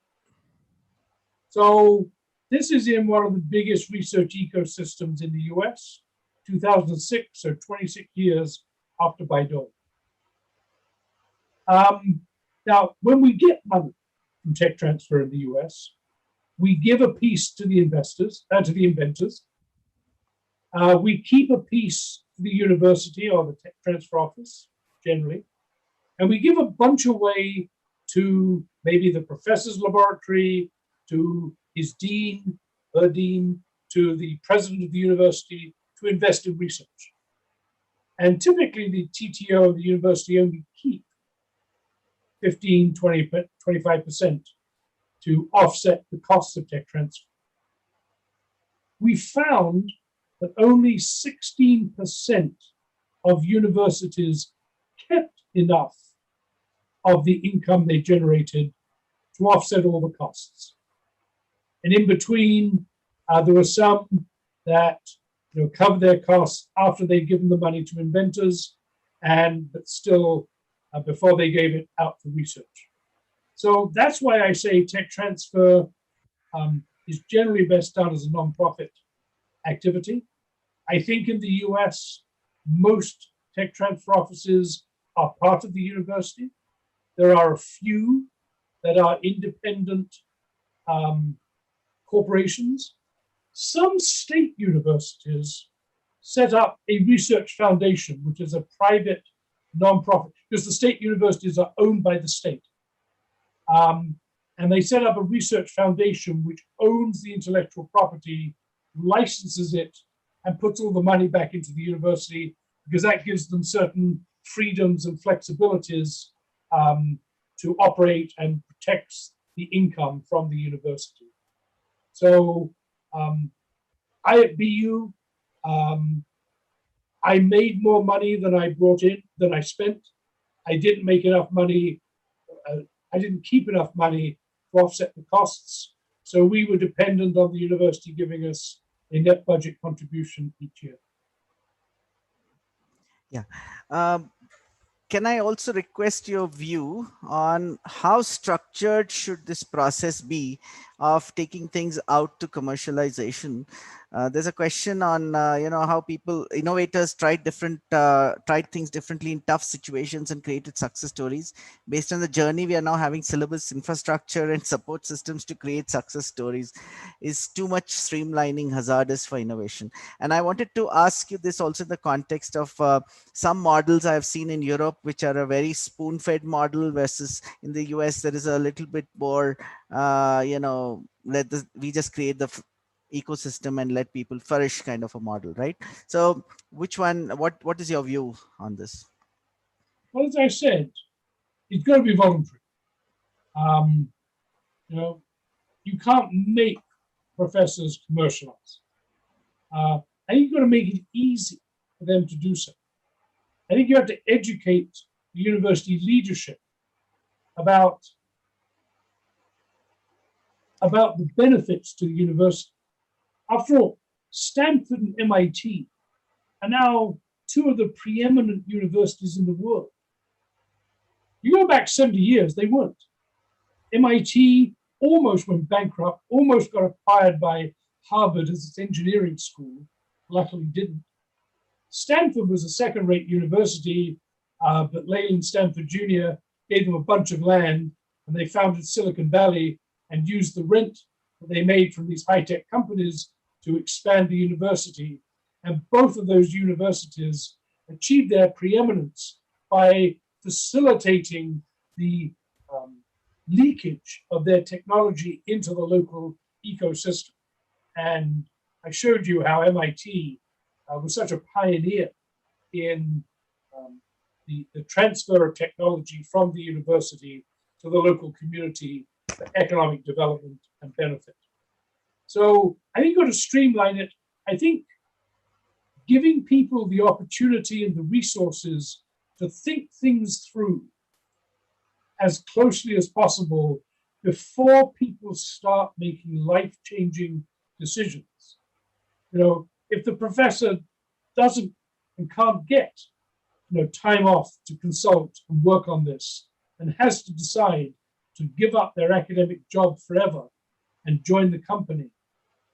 So this is in one of the biggest research ecosystems in the US, 2006, so 26 years after Biotechnology. Now, when we get money from tech transfer in the US, we give a piece to the investors, to the inventors. We keep a piece to the university or the tech transfer office, generally. And we give a bunch away to maybe the professor's laboratory, to his dean, her dean, to the president of the university to invest in research. And typically the TTO of the university only keep 15, 20, 25% to offset the costs of tech transfer. We found that only 16% of universities kept enough of the income they generated to offset all the costs. And in between, there were some that covered their costs after they'd given the money to inventors, but still before they gave it out for research. So that's why I say tech transfer is generally best done as a nonprofit activity. I think in the US, most tech transfer offices are part of the university. There are a few that are independent corporations. Some state universities set up a research foundation, which is a private nonprofit, because the state universities are owned by the state. And they set up a research foundation which owns the intellectual property, licenses it, and puts all the money back into the university, because that gives them certain freedoms and flexibilities to operate and protects the income from the university. So I at BU, I made more money than I brought in, than I spent. I didn't make enough money. I didn't keep enough money to offset the costs. So we were dependent on the university giving us a net budget contribution each year. Yeah. Can I also request your view on how structured should this process be of taking things out to commercialization? There's a question on how innovators tried things differently in tough situations and created success stories. Based on the journey, we are now having syllabus, infrastructure, and support systems to create success stories. Is too much streamlining hazardous for innovation? And I wanted to ask you this also in the context of some models I have seen in Europe, which are a very spoon-fed model, versus in the US there is a little bit more we just create the ecosystem and let people flourish kind of a model, right? So which one, what is your view on this? Well, as I said, it's got to be voluntary. You can't make professors commercialize. I think you've got to make it easy for them to do so. I think you have to educate the university leadership about the benefits to the university. After all, Stanford and MIT are now two of the preeminent universities in the world. You go back 70 years, they weren't. MIT almost went bankrupt, almost got acquired by Harvard as its engineering school, luckily didn't. Stanford was a second-rate university, but Leland Stanford Jr. gave them a bunch of land, and they founded Silicon Valley and used the rent that they made from these high-tech companies to expand the university. And both of those universities achieved their preeminence by facilitating the leakage of their technology into the local ecosystem. And I showed you how MIT was such a pioneer in the transfer of technology from the university to the local community for economic development and benefit. So I think you've got to streamline it. I think giving people the opportunity and the resources to think things through as closely as possible before people start making life-changing decisions. You know, if the professor doesn't and can't get, time off to consult and work on this, and has to decide to give up their academic job forever and join the company,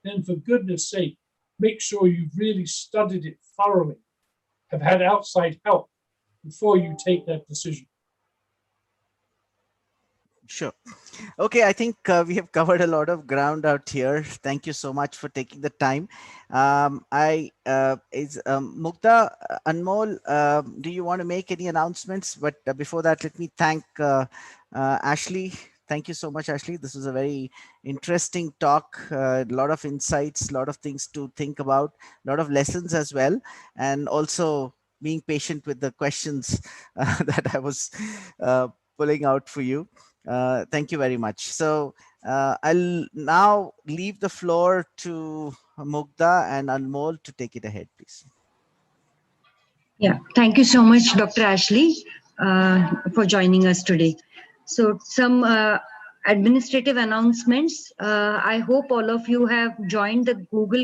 then for goodness sake, make sure you've really studied it thoroughly, have had outside help before you take that decision. Sure. Okay, I think we have covered a lot of ground out here. Thank you so much for taking the time. Mukta, Anmol, do you want to make any announcements? But before that, let me thank Ashley. Thank you so much, Ashley. This was a very interesting talk, a lot of insights, a lot of things to think about, a lot of lessons as well, and also being patient with the questions that I was pulling out for you. Thank you very much. So I'll now leave the floor to Mugdha and Anmol to take it ahead, please. Yeah, thank you so much, Dr. Ashley, for joining us today. So some administrative announcements. I hope all of you have joined the Google